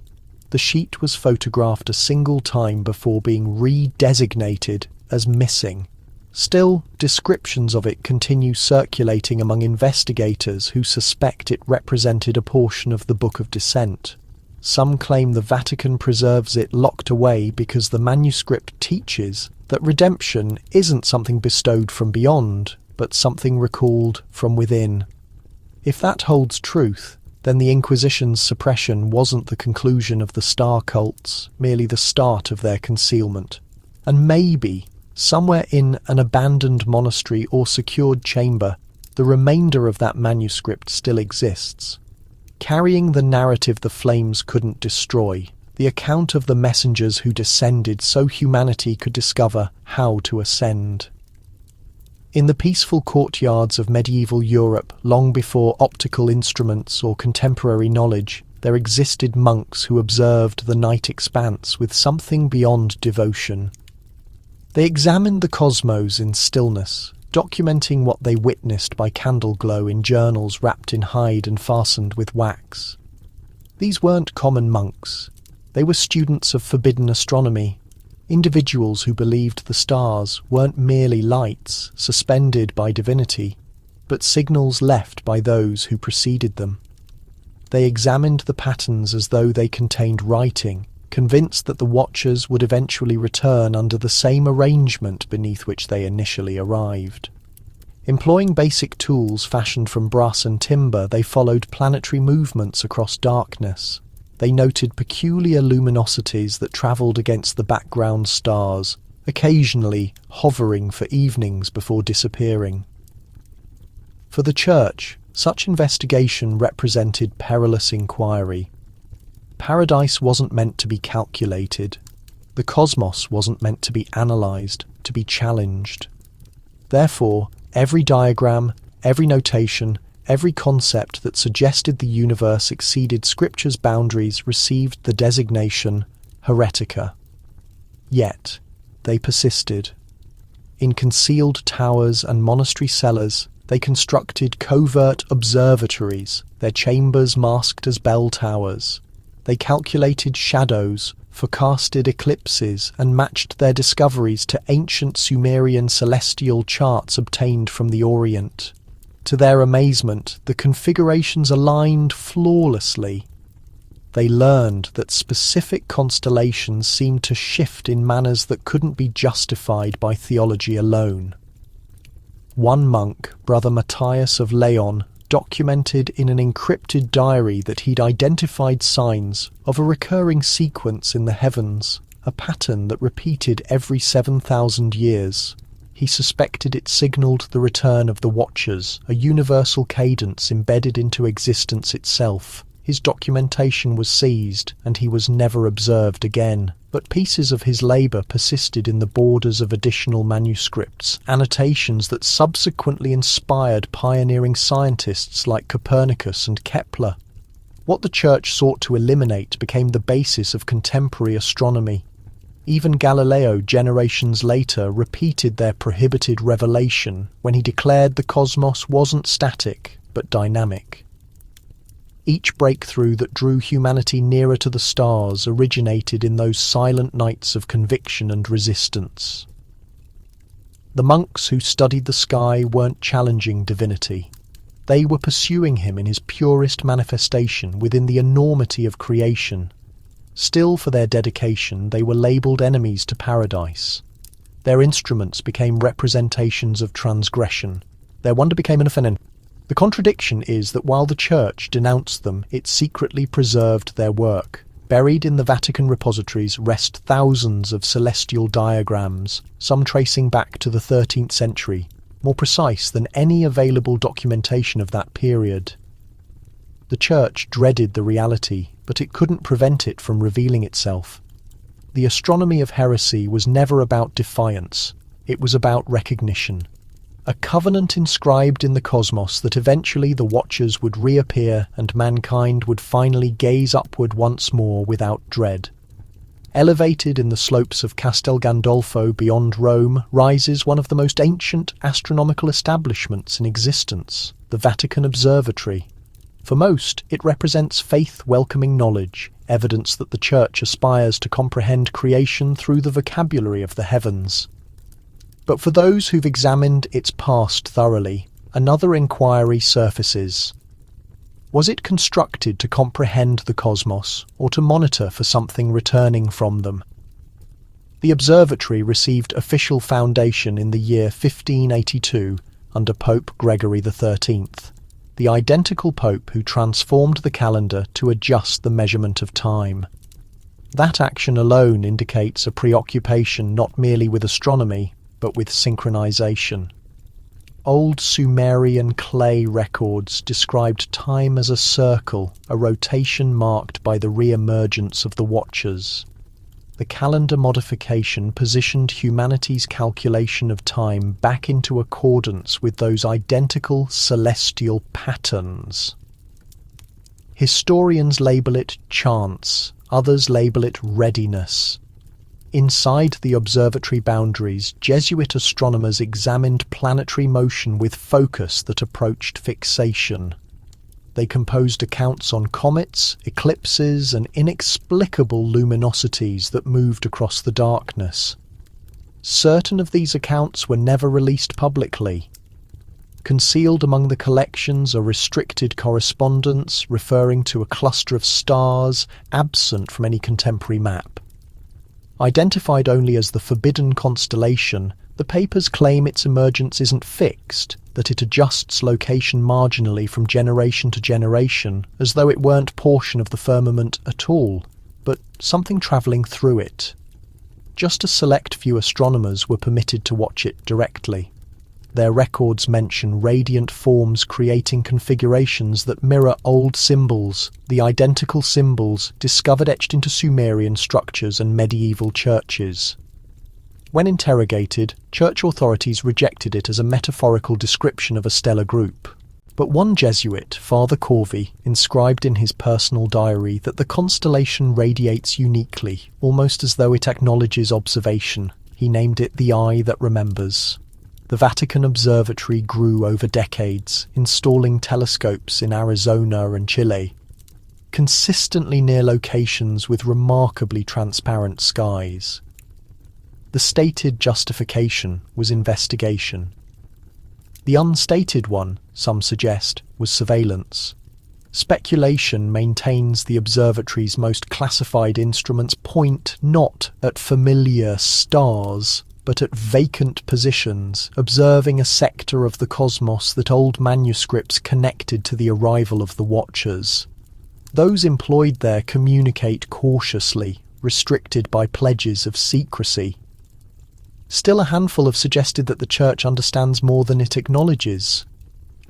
The sheet was photographed a single time before being re-designated as missing. Still, descriptions of it continue circulating among investigators who suspect it represented a portion of the Book of Descent. Some claim the Vatican preserves it locked away because the manuscript teaches that redemption isn't something bestowed from beyond, but something recalled from within. If that holds truth, then the Inquisition's suppression wasn't the conclusion of the star cults, merely the start of their concealment. And maybe, somewhere in an abandoned monastery or secured chamber, the remainder of that manuscript still exists. Carrying the narrative the flames couldn't destroy, the account of the messengers who descended so humanity could discover how to ascend. In the peaceful courtyards of medieval Europe, long before optical instruments or contemporary knowledge, there existed monks who observed the night expanse with something beyond devotion. They examined the cosmos in stillness, documenting what they witnessed by candle glow in journals wrapped in hide and fastened with wax. These weren't common monks. They were students of forbidden astronomy, individuals who believed the stars weren't merely lights suspended by divinity, but signals left by those who preceded them. They examined the patterns as though they contained writing, convinced that the watchers would eventually return under the same arrangement beneath which they initially arrived. Employing basic tools fashioned from brass and timber, they followed planetary movements across darkness. They noted peculiar luminosities that travelled against the background stars, occasionally hovering for evenings before disappearing. For the Church, such investigation represented perilous inquiry. Paradise wasn't meant to be calculated. The cosmos wasn't meant to be analysed, to be challenged. Therefore, every diagram, every notation, every concept that suggested the universe exceeded Scripture's boundaries received the designation heretica. Yet, they persisted. In concealed towers and monastery cellars, they constructed covert observatories, their chambers masked as bell towers. They calculated shadows, forecasted eclipses, and matched their discoveries to ancient Sumerian celestial charts obtained from the Orient. To their amazement, the configurations aligned flawlessly. They learned that specific constellations seemed to shift in manners that couldn't be justified by theology alone. One monk, Brother Matthias of Leon, documented in an encrypted diary that he'd identified signs of a recurring sequence in the heavens, a pattern that repeated every 7,000 years. He suspected it signalled the return of the Watchers, a universal cadence embedded into existence itself. His documentation was seized, and he was never observed again. But pieces of his labour persisted in the borders of additional manuscripts, annotations that subsequently inspired pioneering scientists like Copernicus and Kepler. What the Church sought to eliminate became the basis of contemporary astronomy. Even Galileo, generations later, repeated their prohibited revelation when he declared the cosmos wasn't static, but dynamic. Each breakthrough that drew humanity nearer to the stars originated in those silent nights of conviction and resistance. The monks who studied the sky weren't challenging divinity. They were pursuing him in his purest manifestation within the enormity of creation. Still, for their dedication, they were labelled enemies to paradise. Their instruments became representations of transgression. Their wonder became an offense. The contradiction is that while the Church denounced them, it secretly preserved their work. Buried in the Vatican repositories rest thousands of celestial diagrams, some tracing back to the 13th century, more precise than any available documentation of that period. The Church dreaded the reality, but it couldn't prevent it from revealing itself. The astronomy of heresy was never about defiance, it was about recognition. a covenant inscribed in the cosmos that eventually the Watchers would reappear and mankind would finally gaze upward once more without dread. Elevated in the slopes of Castel Gandolfo beyond Rome rises one of the most ancient astronomical establishments in existence, the Vatican Observatory. For most, it represents faith-welcoming knowledge, evidence that the Church aspires to comprehend creation through the vocabulary of the heavens. But for those who've examined its past thoroughly, another inquiry surfaces. Was it constructed to comprehend the cosmos, or to monitor for something returning from them? The observatory received official foundation in the year 1582 under Pope Gregory XIII, the identical pope who transformed the calendar to adjust the measurement of time. That action alone indicates a preoccupation not merely with astronomy, but with synchronization. Old Sumerian clay records described time as a circle, a rotation marked by the re-emergence of the Watchers. The calendar modification positioned humanity's calculation of time back into accordance with those identical celestial patterns. Historians label it chance, others label it readiness. Inside the observatory boundaries, Jesuit astronomers examined planetary motion with focus that approached fixation. They composed accounts on comets, eclipses, and inexplicable luminosities that moved across the darkness. Certain of these accounts were never released publicly. Concealed among the collections are restricted correspondence referring to a cluster of stars absent from any contemporary map. Identified only as the Forbidden Constellation, the papers claim its emergence isn't fixed, that it adjusts location marginally from generation to generation, as though it weren't portion of the firmament at all, but something travelling through it. Just a select few astronomers were permitted to watch it directly. Their records mention radiant forms creating configurations that mirror old symbols, the identical symbols discovered etched into Sumerian structures and medieval churches. When interrogated, church authorities rejected it as a metaphorical description of a stellar group. But one Jesuit, Father Corvey, inscribed in his personal diary that the constellation radiates uniquely, almost as though it acknowledges observation. He named it the Eye That Remembers. The Vatican Observatory grew over decades, installing telescopes in Arizona and Chile, consistently near locations with remarkably transparent skies. The stated justification was investigation. The unstated one, some suggest, was surveillance. Speculation maintains the observatory's most classified instruments point not at familiar stars, but at vacant positions, observing a sector of the cosmos that old manuscripts connected to the arrival of the Watchers. Those employed there communicate cautiously, restricted by pledges of secrecy. Still, a handful have suggested that the Church understands more than it acknowledges.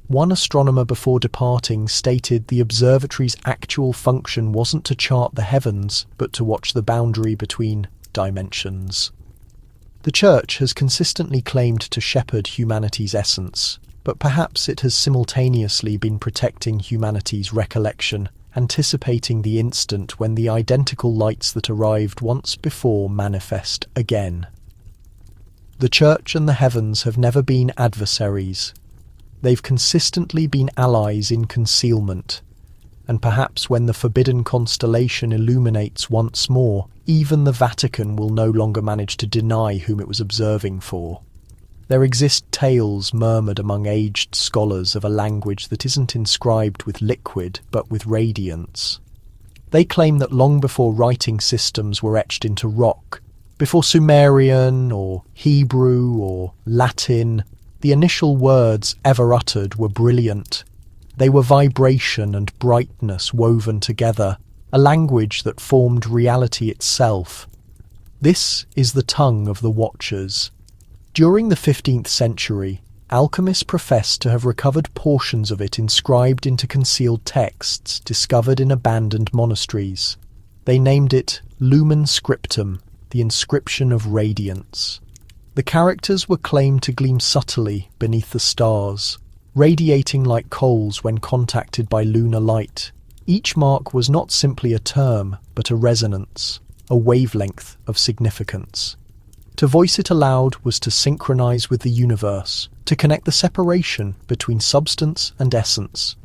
One astronomer before departing stated the observatory's actual function wasn't to chart the heavens, but to watch the boundary between dimensions. The Church has consistently claimed to shepherd humanity's essence, but perhaps it has simultaneously been protecting humanity's recollection, anticipating the instant when the identical lights that arrived once before manifest again. The Church and the heavens have never been adversaries. They've consistently been allies in concealment, and perhaps when the forbidden constellation illuminates once more, even the Vatican will no longer manage to deny whom it was observing for. There exist tales murmured among aged scholars of a language that isn't inscribed with liquid, but with radiance. They claim that long before writing systems were etched into rock, before Sumerian or Hebrew or Latin, the initial words ever uttered were brilliant. They were vibration and brightness woven together, a language that formed reality itself. This is the tongue of the Watchers. During the 15th century, alchemists professed to have recovered portions of it inscribed into concealed texts discovered in abandoned monasteries. They named it Lumen Scriptum, the inscription of radiance. The The characters were claimed to gleam subtly beneath the stars, radiating like coals when contacted by lunar light. Each mark was not simply a term, but a resonance, a wavelength of significance. To voice it aloud was to synchronize with the universe, to connect the separation between substance and essence.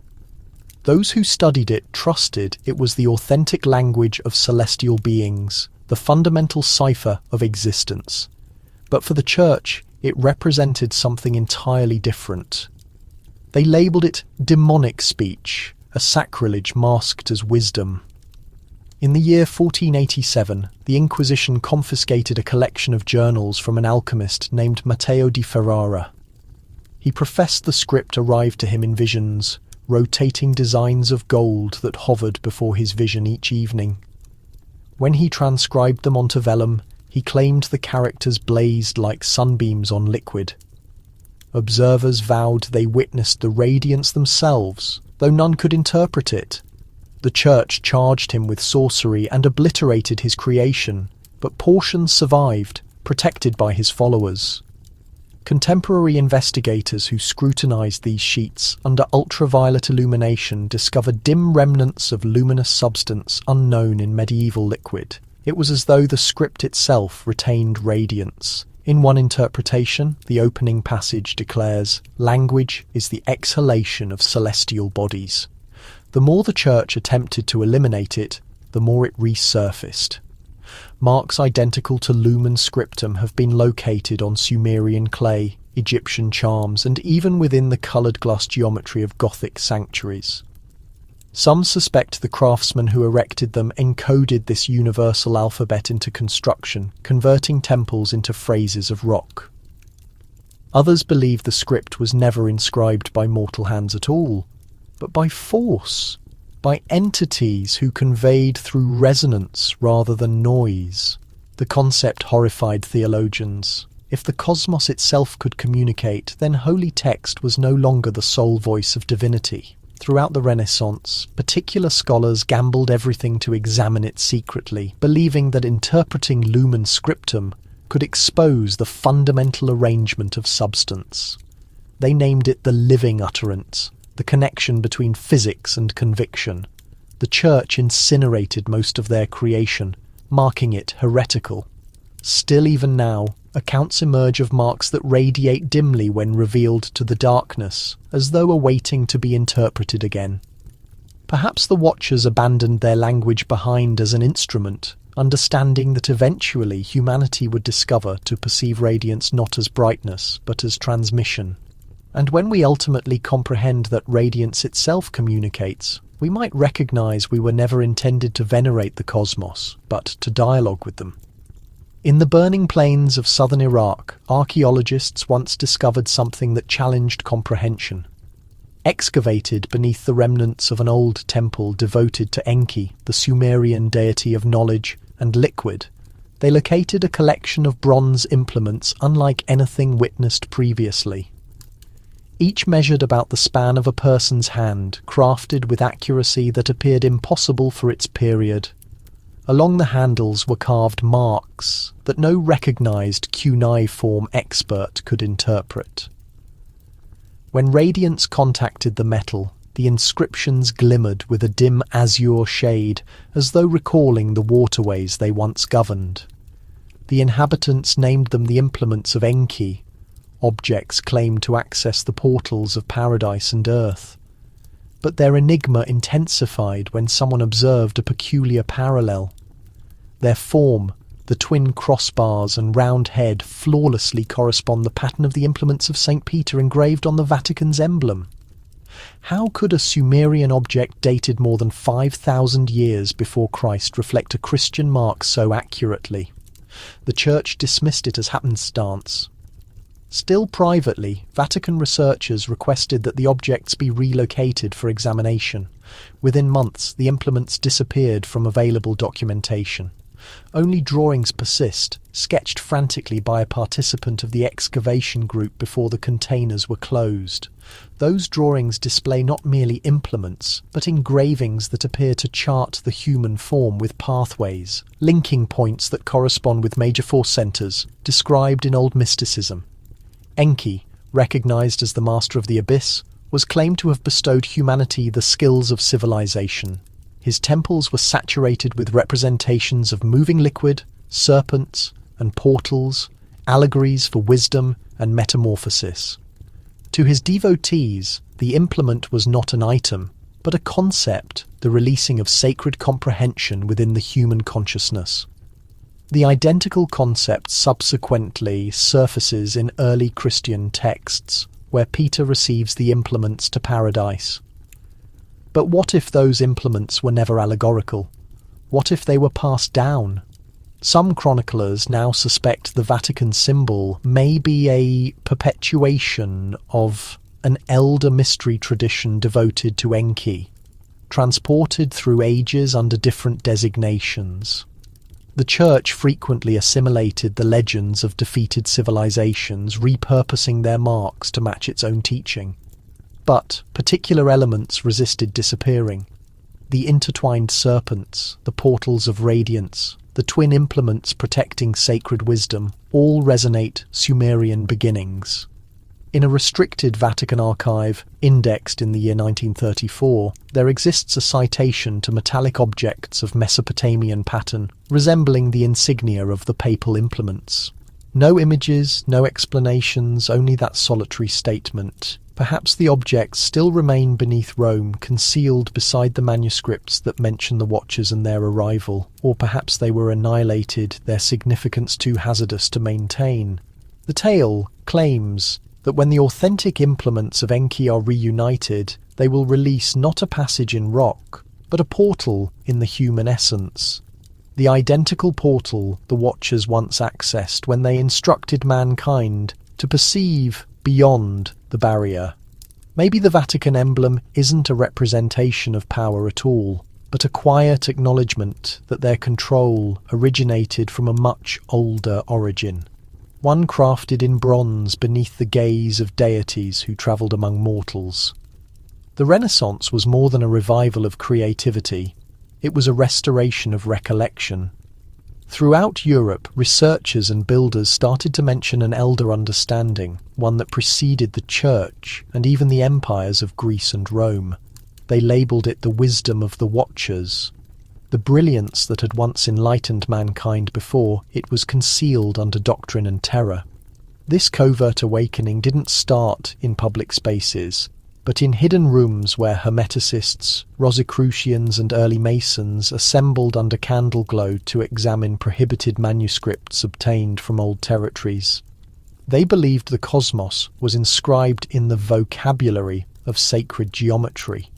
Those who studied it trusted it was the authentic language of celestial beings, the fundamental cipher of existence. But for the Church, it represented something entirely different. They labelled it demonic speech, a sacrilege masked as wisdom. In the year 1487, the Inquisition confiscated a collection of journals from an alchemist named Matteo di Ferrara. He professed the script arrived to him in visions, rotating designs of gold that hovered before his vision each evening. When he transcribed them onto vellum, he claimed the characters blazed like sunbeams on liquid. Observers vowed they witnessed the radiance themselves, though none could interpret it. The Church charged him with sorcery and obliterated his creation, but portions survived, protected by his followers. Contemporary investigators who scrutinized these sheets under ultraviolet illumination discovered dim remnants of luminous substance unknown in medieval liquid. It was as though the script itself retained radiance. In one interpretation, the opening passage declares, "Language is the exhalation of celestial bodies." The more the Church attempted to eliminate it, the more it resurfaced. Marks identical to lumen scriptum have been located on Sumerian clay, Egyptian charms, and even within the coloured glass geometry of Gothic sanctuaries. Some suspect the craftsmen who erected them encoded this universal alphabet into construction, converting temples into phrases of rock. Others believe the script was never inscribed by mortal hands at all, but by force, by entities who conveyed through resonance rather than noise. The concept horrified theologians. If the cosmos itself could communicate, then holy text was no longer the sole voice of divinity. Throughout the Renaissance, particular scholars gambled everything to examine it secretly, believing that interpreting lumen scriptum could expose the fundamental arrangement of substance. They named it the living utterance, the connection between physics and conviction. The Church incinerated most of their creation, marking it heretical. Still, even now, accounts emerge of marks that radiate dimly when revealed to the darkness, as though awaiting to be interpreted again. Perhaps the Watchers abandoned their language behind as an instrument, understanding that eventually humanity would discover to perceive radiance not as brightness, but as transmission. And when we ultimately comprehend that radiance itself communicates, we might recognize we were never intended to venerate the cosmos, but to dialogue with them. In the burning plains of southern Iraq, archaeologists once discovered something that challenged comprehension. Excavated beneath the remnants of an old temple devoted to Enki, the Sumerian deity of knowledge and liquid, they located a collection of bronze implements unlike anything witnessed previously. Each measured about the span of a person's hand, crafted with accuracy that appeared impossible for its period. Along the handles were carved marks that no recognized cuneiform expert could interpret. When radiance contacted the metal, the inscriptions glimmered with a dim azure shade, as though recalling the waterways they once governed. The inhabitants named them the implements of Enki, objects claimed to access the portals of paradise and earth. But their enigma intensified when someone observed a peculiar parallel. Their form, the twin crossbars and round head, flawlessly correspond the pattern of the implements of St. Peter engraved on the Vatican's emblem. How could a Sumerian object dated more than 5,000 years before Christ reflect a Christian mark so accurately? The Church dismissed it as happenstance. Still privately, Vatican researchers requested that the objects be relocated for examination. Within months, the implements disappeared from available documentation. Only drawings persist, sketched frantically by a participant of the excavation group before the containers were closed. Those drawings display not merely implements, but engravings that appear to chart the human form with pathways, linking points that correspond with major force centers, described in old mysticism. Enki, recognized as the master of the abyss, was claimed to have bestowed humanity the skills of civilization. His temples were saturated with representations of moving liquid, serpents, and portals, allegories for wisdom and metamorphosis. To his devotees, the implement was not an item, but a concept, the releasing of sacred comprehension within the human consciousness. The identical concept subsequently surfaces in early Christian texts, where Peter receives the implements to paradise. But what if those implements were never allegorical? What if they were passed down? Some chroniclers now suspect the Vatican symbol may be a perpetuation of an elder mystery tradition devoted to Enki, transported through ages under different designations. The Church frequently assimilated the legends of defeated civilizations, repurposing their marks to match its own teaching. But particular elements resisted disappearing. The intertwined serpents, the portals of radiance, the twin implements protecting sacred wisdom, all resonate Sumerian beginnings. In a restricted Vatican archive, indexed in the year 1934, there exists a citation to metallic objects of Mesopotamian pattern, resembling the insignia of the papal implements. No images, no explanations, only that solitary statement. Perhaps the objects still remain beneath Rome, concealed beside the manuscripts that mention the Watchers and their arrival, or perhaps they were annihilated, their significance too hazardous to maintain. The tale claims that when the authentic implements of Enki are reunited, they will release not a passage in rock, but a portal in the human essence. The identical portal the Watchers once accessed when they instructed mankind to perceive beyond the barrier. Maybe the Vatican emblem isn't a representation of power at all, but a quiet acknowledgement that their control originated from a much older origin. One crafted in bronze beneath the gaze of deities who travelled among mortals. The Renaissance was more than a revival of creativity. It was a restoration of recollection. Throughout Europe, researchers and builders started to mention an elder understanding, one that preceded the Church and even the empires of Greece and Rome. They labelled it the wisdom of the Watchers. The brilliance that had once enlightened mankind before, it was concealed under doctrine and terror. This covert awakening didn't start in public spaces, but in hidden rooms where Hermeticists, Rosicrucians and early Masons assembled under candle glow to examine prohibited manuscripts obtained from old territories. They believed the cosmos was inscribed in the vocabulary of sacred geometry,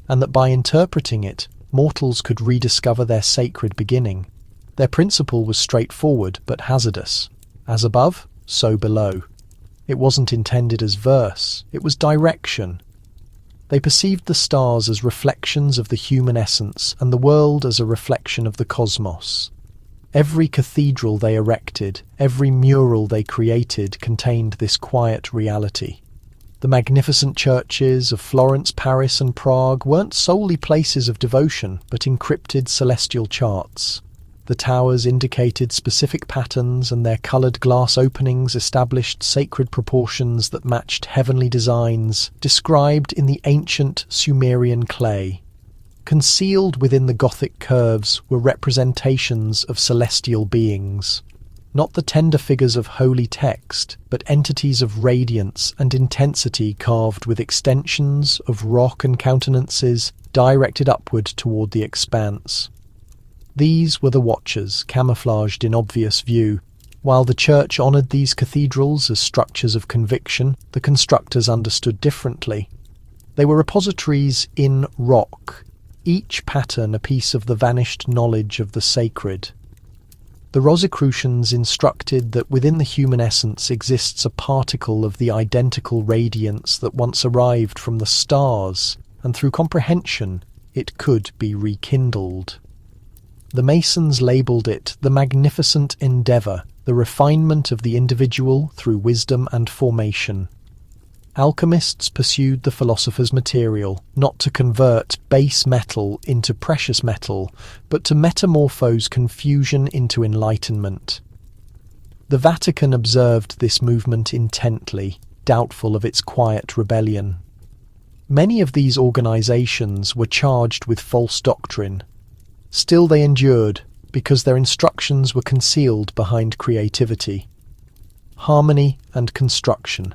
and that by interpreting it, mortals could rediscover their sacred beginning. Their principle was straightforward but hazardous. As above, so below. It wasn't intended as verse, it was direction. They perceived the stars as reflections of the human essence and the world as a reflection of the cosmos. Every cathedral they erected, every mural they created contained this quiet reality. The magnificent churches of Florence, Paris and Prague weren't solely places of devotion, but encrypted celestial charts. The towers indicated specific patterns, and their coloured glass openings established sacred proportions that matched heavenly designs described in the ancient Sumerian clay. Concealed within the Gothic curves were representations of celestial beings. Not the tender figures of holy text, but entities of radiance and intensity carved with extensions of rock and countenances directed upward toward the expanse. These were the Watchers, camouflaged in obvious view. While the Church honoured these cathedrals as structures of conviction, the constructors understood differently. They were repositories in rock, each pattern a piece of the vanished knowledge of the sacred. The Rosicrucians instructed that within the human essence exists a particle of the identical radiance that once arrived from the stars, and through comprehension it could be rekindled. The Masons labelled it the magnificent endeavour, the refinement of the individual through wisdom and formation. Alchemists pursued the philosopher's material, not to convert base metal into precious metal, but to metamorphose confusion into enlightenment. The Vatican observed this movement intently, doubtful of its quiet rebellion. Many of these organisations were charged with false doctrine. Still they endured, because their instructions were concealed behind creativity, harmony and construction.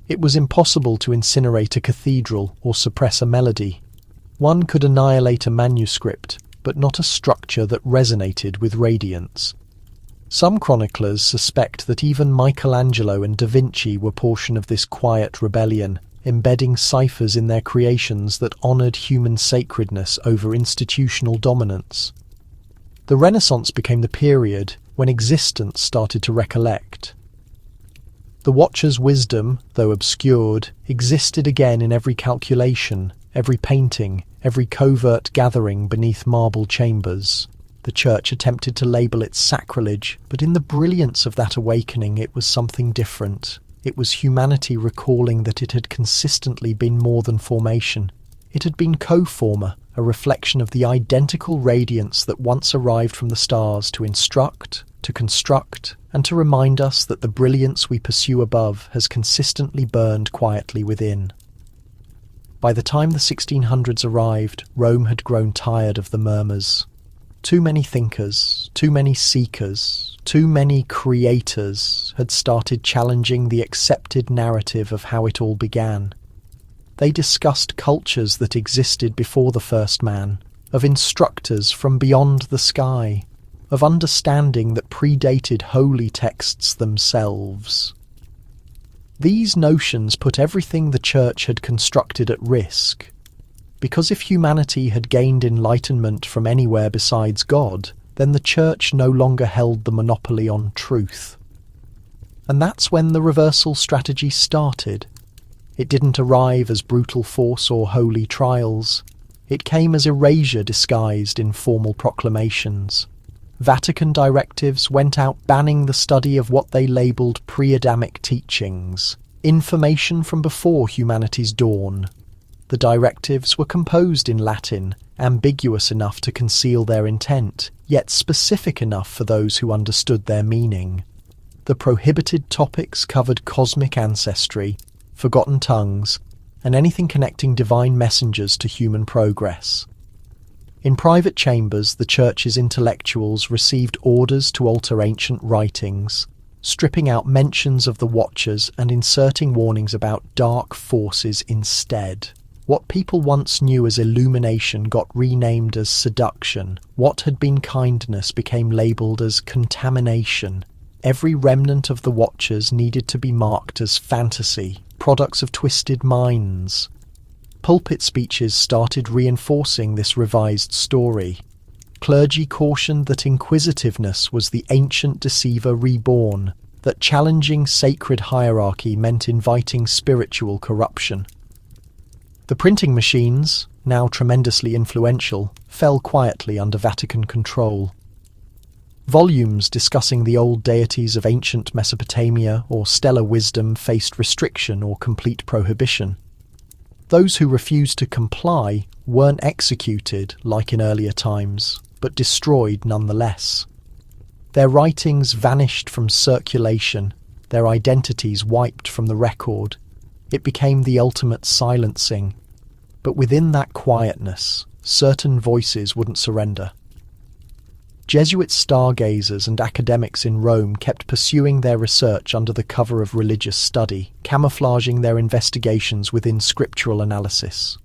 It was impossible to incinerate a cathedral or suppress a melody. One could annihilate a manuscript, but not a structure that resonated with radiance. Some chroniclers suspect that even Michelangelo and Da Vinci were portion of this quiet rebellion, embedding ciphers in their creations that honoured human sacredness over institutional dominance. The Renaissance became the period when existence started to recollect. The Watcher's wisdom, though obscured, existed again in every calculation, every painting, every covert gathering beneath marble chambers. The Church attempted to label it sacrilege, but in the brilliance of that awakening it was something different. It was humanity recalling that it had consistently been more than formation. It had been co-former, a reflection of the identical radiance that once arrived from the stars to instruct, to construct, and to remind us that the brilliance we pursue above has consistently burned quietly within. By the time the 1600s arrived, Rome had grown tired of the murmurs. Too many thinkers, too many seekers, too many creators had started challenging the accepted narrative of how it all began. They discussed cultures that existed before the first man, of instructors from beyond the sky, of understanding that predated holy texts themselves. These notions put everything the Church had constructed at risk, because if humanity had gained enlightenment from anywhere besides God, then the Church no longer held the monopoly on truth. And that's when the reversal strategy started. It didn't arrive as brutal force or holy trials. It came as erasure disguised in formal proclamations. Vatican directives went out banning the study of what they labelled pre-Adamic teachings, information from before humanity's dawn. The directives were composed in Latin, ambiguous enough to conceal their intent, yet specific enough for those who understood their meaning. The prohibited topics covered cosmic ancestry, forgotten tongues, and anything connecting divine messengers to human progress. In private chambers, the Church's intellectuals received orders to alter ancient writings, stripping out mentions of the Watchers and inserting warnings about dark forces instead. What people once knew as illumination got renamed as seduction. What had been kindness became labelled as contamination. Every remnant of the Watchers needed to be marked as fantasy, products of twisted minds. Pulpit speeches started reinforcing this revised story. Clergy cautioned that inquisitiveness was the ancient deceiver reborn, that challenging sacred hierarchy meant inviting spiritual corruption. The printing machines, now tremendously influential, fell quietly under Vatican control. Volumes discussing the old deities of ancient Mesopotamia or stellar wisdom faced restriction or complete prohibition. Those who refused to comply weren't executed like in earlier times, but destroyed nonetheless. Their writings vanished from circulation, their identities wiped from the record. It became the ultimate silencing. But within that quietness, certain voices wouldn't surrender. Jesuit stargazers and academics in Rome kept pursuing their research under the cover of religious study, camouflaging their investigations within scriptural analysis.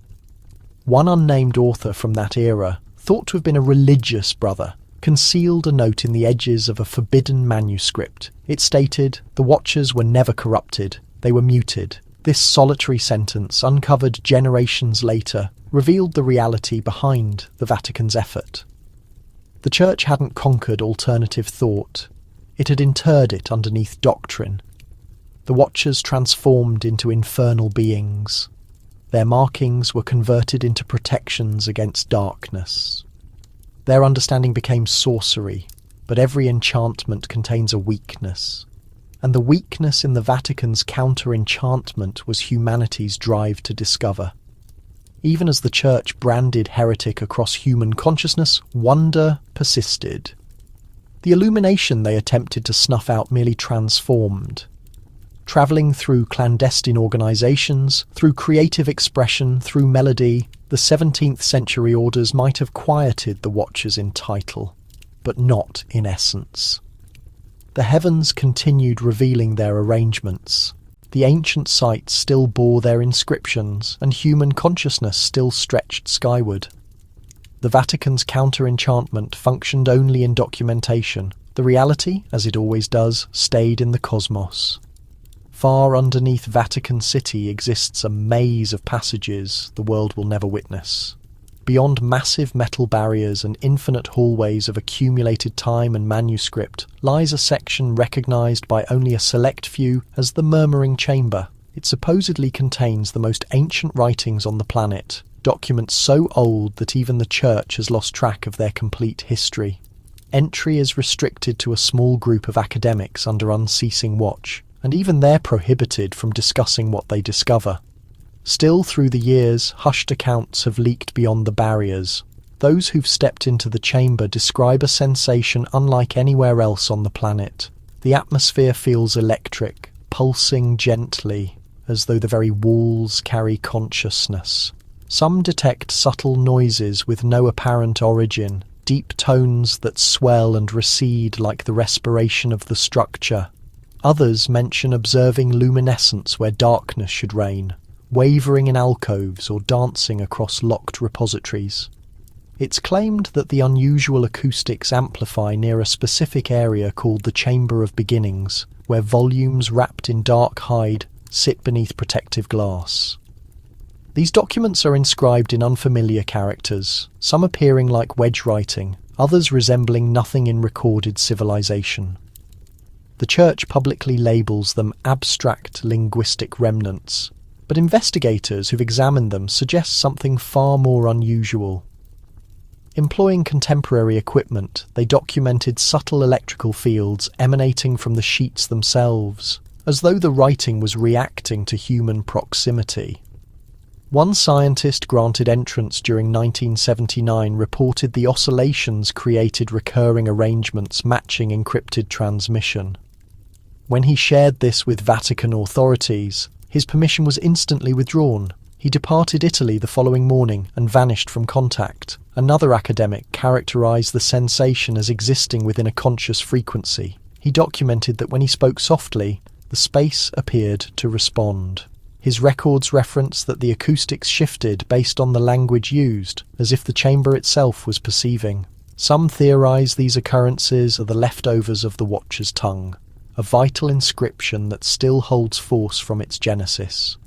One unnamed author from that era, thought to have been a religious brother, concealed a note in the edges of a forbidden manuscript. It stated, "The Watchers were never corrupted, they were muted." This solitary sentence, uncovered generations later, revealed the reality behind the Vatican's effort. The Church hadn't conquered alternative thought. It had interred it underneath doctrine. The Watchers transformed into infernal beings. Their markings were converted into protections against darkness. Their understanding became sorcery, but every enchantment contains a weakness. And the weakness in the Vatican's counter-enchantment was humanity's drive to discover. Even as the Church branded heretic across human consciousness, wonder persisted. The illumination they attempted to snuff out merely transformed. Travelling through clandestine organisations, through creative expression, through melody, the 17th century orders might have quieted the Watchers in title, but not in essence. The heavens continued revealing their arrangements. The ancient sites still bore their inscriptions, and human consciousness still stretched skyward. The Vatican's counter-enchantment functioned only in documentation. The reality, as it always does, stayed in the cosmos. Far underneath Vatican City exists a maze of passages the world will never witness. Beyond massive metal barriers and infinite hallways of accumulated time and manuscript lies a section recognised by only a select few as the Murmuring Chamber. It supposedly contains the most ancient writings on the planet, documents so old that even the Church has lost track of their complete history. Entry is restricted to a small group of academics under unceasing watch, and even they're prohibited from discussing what they discover. Still, through the years, hushed accounts have leaked beyond the barriers. Those who've stepped into the chamber describe a sensation unlike anywhere else on the planet. The atmosphere feels electric, pulsing gently, as though the very walls carry consciousness. Some detect subtle noises with no apparent origin, deep tones that swell and recede like the respiration of the structure. Others mention observing luminescence where darkness should reign, wavering in alcoves or dancing across locked repositories. It's claimed that the unusual acoustics amplify near a specific area called the Chamber of Beginnings, where volumes wrapped in dark hide sit beneath protective glass. These documents are inscribed in unfamiliar characters, some appearing like wedge writing, others resembling nothing in recorded civilization. The Church publicly labels them abstract linguistic remnants, but investigators who've examined them suggest something far more unusual. Employing contemporary equipment, they documented subtle electrical fields emanating from the sheets themselves, as though the writing was reacting to human proximity. One scientist granted entrance during 1979 reported the oscillations created recurring arrangements matching encrypted transmission. When he shared this with Vatican authorities, his permission was instantly withdrawn. He departed Italy the following morning and vanished from contact. Another academic characterized the sensation as existing within a conscious frequency. He documented that when he spoke softly, the space appeared to respond. His records reference that the acoustics shifted based on the language used, as if the chamber itself was perceiving. Some theorize these occurrences are the leftovers of the Watcher's tongue, a vital inscription that still holds force from its genesis.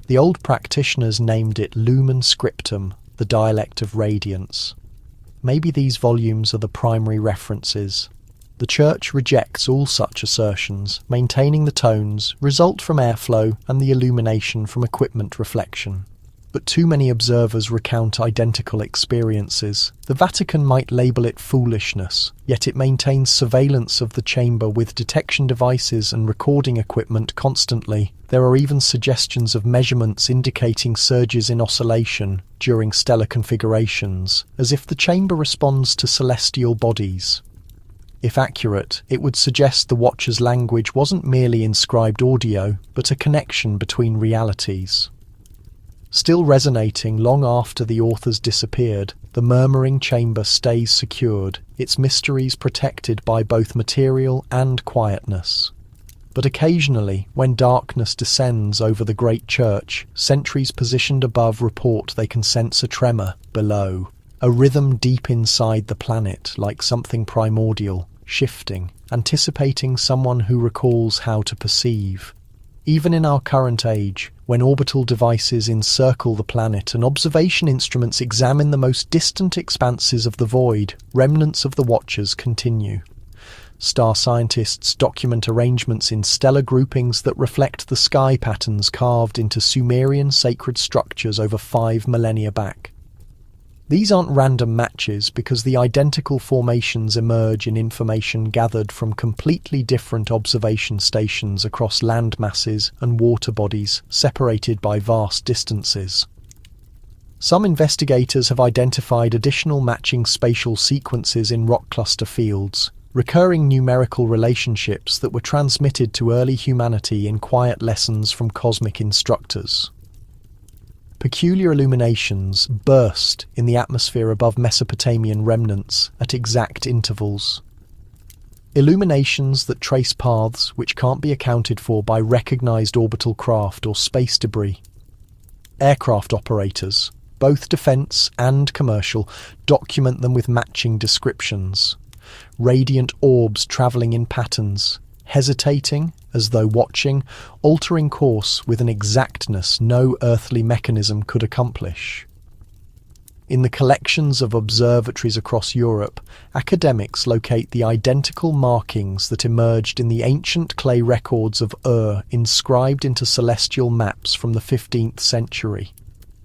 The old practitioners named it Lumen Scriptum, the dialect of radiance. Maybe these volumes are the primary references. The Church rejects all such assertions, maintaining the tones result from airflow and the illumination from equipment reflection. But too many observers recount identical experiences. The Vatican might label it foolishness, yet it maintains surveillance of the chamber with detection devices and recording equipment constantly. There are even suggestions of measurements indicating surges in oscillation during stellar configurations, as if the chamber responds to celestial bodies. If accurate, it would suggest the Watcher's language wasn't merely inscribed audio, but a connection between realities. Still resonating long after the authors disappeared, the Murmuring Chamber stays secured, its mysteries protected by both material and quietness. But occasionally, when darkness descends over the great church, sentries positioned above report they can sense a tremor below, a rhythm deep inside the planet like something primordial, shifting, anticipating someone who recalls how to perceive. Even in our current age, when orbital devices encircle the planet and observation instruments examine the most distant expanses of the void, remnants of the Watchers continue. Star scientists document arrangements in stellar groupings that reflect the sky patterns carved into Sumerian sacred structures over 5 millennia back. These aren't random matches because the identical formations emerge in information gathered from completely different observation stations across land masses and water bodies separated by vast distances. Some investigators have identified additional matching spatial sequences in rock cluster fields, recurring numerical relationships that were transmitted to early humanity in quiet lessons from cosmic instructors. Peculiar illuminations burst in the atmosphere above Mesopotamian remnants at exact intervals. Illuminations that trace paths which can't be accounted for by recognized orbital craft or space debris. Aircraft operators, both defense and commercial, document them with matching descriptions. Radiant orbs traveling in patterns, hesitating as though watching, altering course with an exactness no earthly mechanism could accomplish. In the collections of observatories across Europe, academics locate the identical markings that emerged in the ancient clay records of Ur inscribed into celestial maps from the 15th century.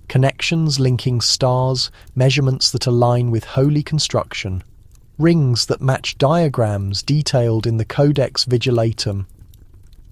Connections linking stars, measurements that align with holy construction, rings that match diagrams detailed in the Codex Vigilatum.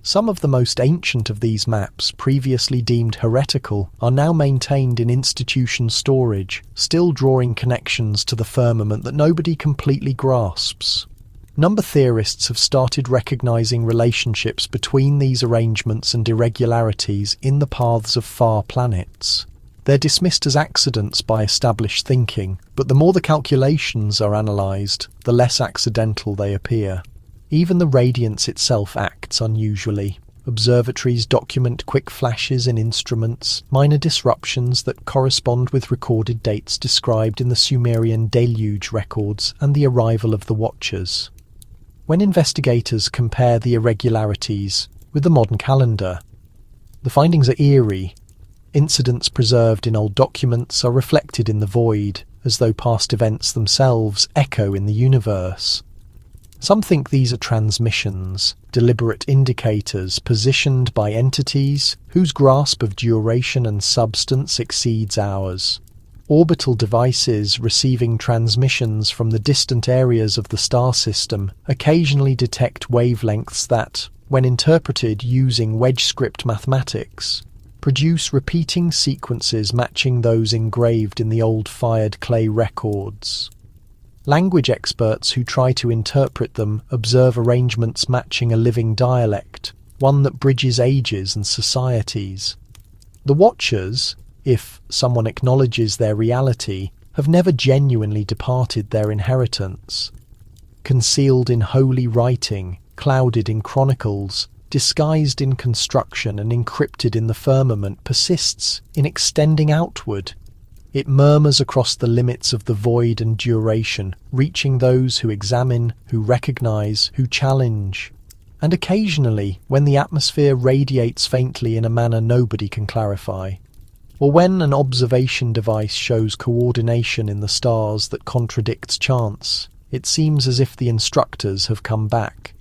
Some of the most ancient of these maps, previously deemed heretical, are now maintained in institution storage, still drawing connections to the firmament that nobody completely grasps. Number theorists have started recognizing relationships between these arrangements and irregularities in the paths of far planets. They're dismissed as accidents by established thinking, but the more the calculations are analysed, the less accidental they appear. Even the radiance itself acts unusually. Observatories document quick flashes in instruments, minor disruptions that correspond with recorded dates described in the Sumerian deluge records and the arrival of the Watchers. When investigators compare the irregularities with the modern calendar, the findings are eerie. Incidents preserved in old documents are reflected in the void, as though past events themselves echo in the universe. Some think these are transmissions, deliberate indicators positioned by entities whose grasp of duration and substance exceeds ours. Orbital devices receiving transmissions from the distant areas of the star system occasionally detect wavelengths that, when interpreted using wedge script mathematics, produce repeating sequences matching those engraved in the old fired clay records. Language experts who try to interpret them observe arrangements matching a living dialect, one that bridges ages and societies. The Watchers, if someone acknowledges their reality, have never genuinely departed their inheritance. Concealed in holy writing, clouded in chronicles, disguised in construction and encrypted in the firmament, persists in extending outward. It murmurs across the limits of the void and duration, reaching those who examine, who recognize, who challenge. And occasionally, when the atmosphere radiates faintly in a manner nobody can clarify, or when an observation device shows coordination in the stars that contradicts chance, it seems as if the instructors have come back.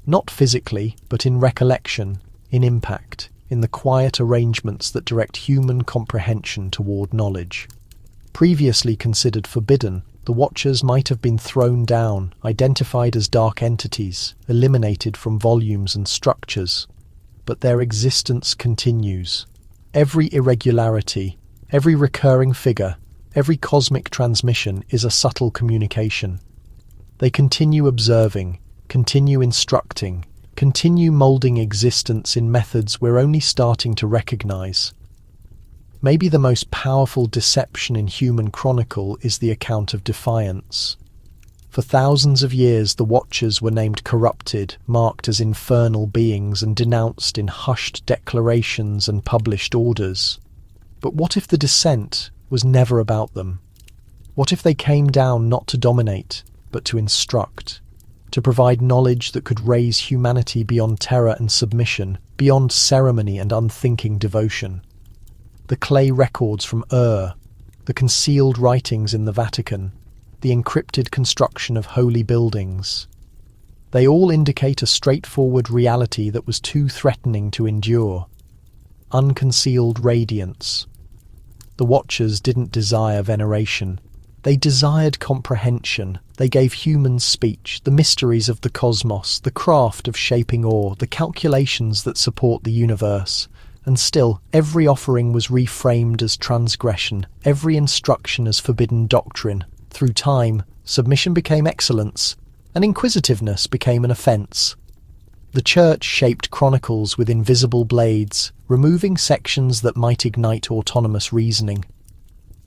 Not physically, but in recollection, in impact, in the quiet arrangements that direct human comprehension toward knowledge. Previously considered forbidden, the Watchers might have been thrown down, identified as dark entities, eliminated from volumes and structures. But their existence continues. Every irregularity, every recurring figure, every cosmic transmission is a subtle communication. They continue observing, continue instructing, continue moulding existence in methods we're only starting to recognize. Maybe the most powerful deception in human chronicle is the account of defiance. For thousands of years the Watchers were named corrupted, marked as infernal beings and denounced in hushed declarations and published orders. But what if the descent was never about them? What if they came down not to dominate, but to instruct? To provide knowledge that could raise humanity beyond terror and submission, beyond ceremony and unthinking devotion. The clay records from Ur, the concealed writings in the Vatican, the encrypted construction of holy buildings. They all indicate a straightforward reality that was too threatening to endure. Unconcealed radiance. The Watchers didn't desire veneration. They desired comprehension. They gave humans speech, the mysteries of the cosmos, the craft of shaping awe, the calculations that support the universe. And still, every offering was reframed as transgression, every instruction as forbidden doctrine. Through time, submission became excellence, and inquisitiveness became an offence. The Church shaped chronicles with invisible blades, removing sections that might ignite autonomous reasoning.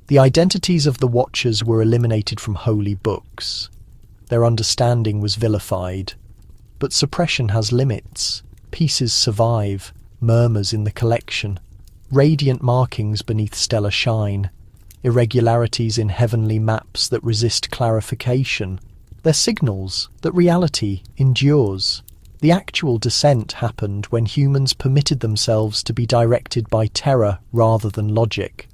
The identities of the Watchers were eliminated from holy books. Their understanding was vilified. But suppression has limits. Pieces survive, murmurs in the collection, radiant markings beneath stellar shine, irregularities in heavenly maps that resist clarification. They're signals that reality endures. The actual descent happened when humans permitted themselves to be directed by terror rather than logic.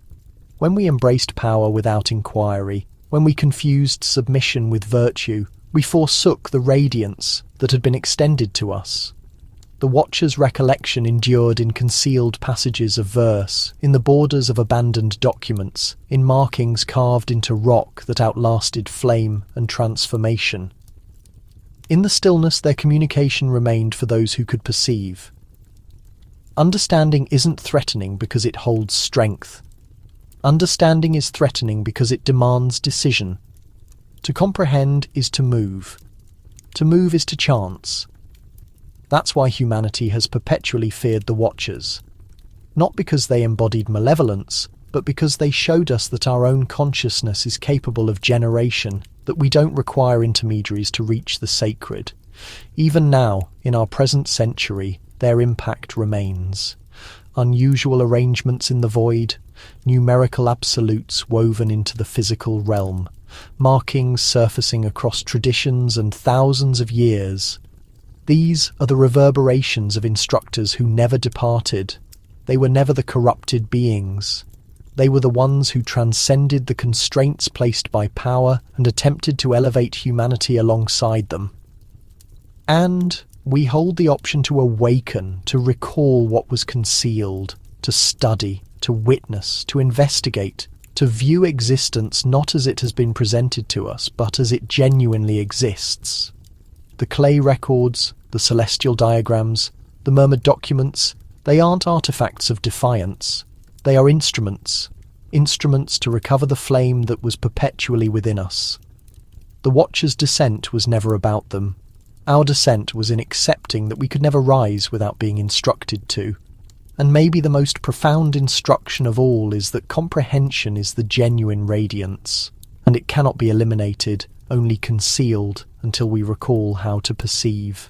When we embraced power without inquiry, when we confused submission with virtue, we forsook the radiance that had been extended to us. The Watcher's recollection endured in concealed passages of verse, in the borders of abandoned documents, in markings carved into rock that outlasted flame and transformation. In the stillness, their communication remained for those who could perceive. Understanding isn't threatening because it holds strength. Understanding is threatening because it demands decision. To comprehend is to move. To move is to chance. That's why humanity has perpetually feared the Watchers. Not because they embodied malevolence, but because they showed us that our own consciousness is capable of generation, that we don't require intermediaries to reach the sacred. Even now, in our present century, their impact remains. Unusual arrangements in the void, numerical absolutes woven into the physical realm, markings surfacing across traditions and thousands of years. These are the reverberations of instructors who never departed. They were never the corrupted beings. They were the ones who transcended the constraints placed by power and attempted to elevate humanity alongside them. And we hold the option to awaken, to recall what was concealed, to study, to witness, to investigate, to view existence not as it has been presented to us, but as it genuinely exists. The clay records, the celestial diagrams, the murmured documents, they aren't artifacts of defiance. They are instruments to recover the flame that was perpetually within us. The Watcher's descent was never about them. Our descent was in accepting that we could never rise without being instructed to. And maybe the most profound instruction of all is that comprehension is the genuine radiance, and it cannot be eliminated, only concealed until we recall how to perceive.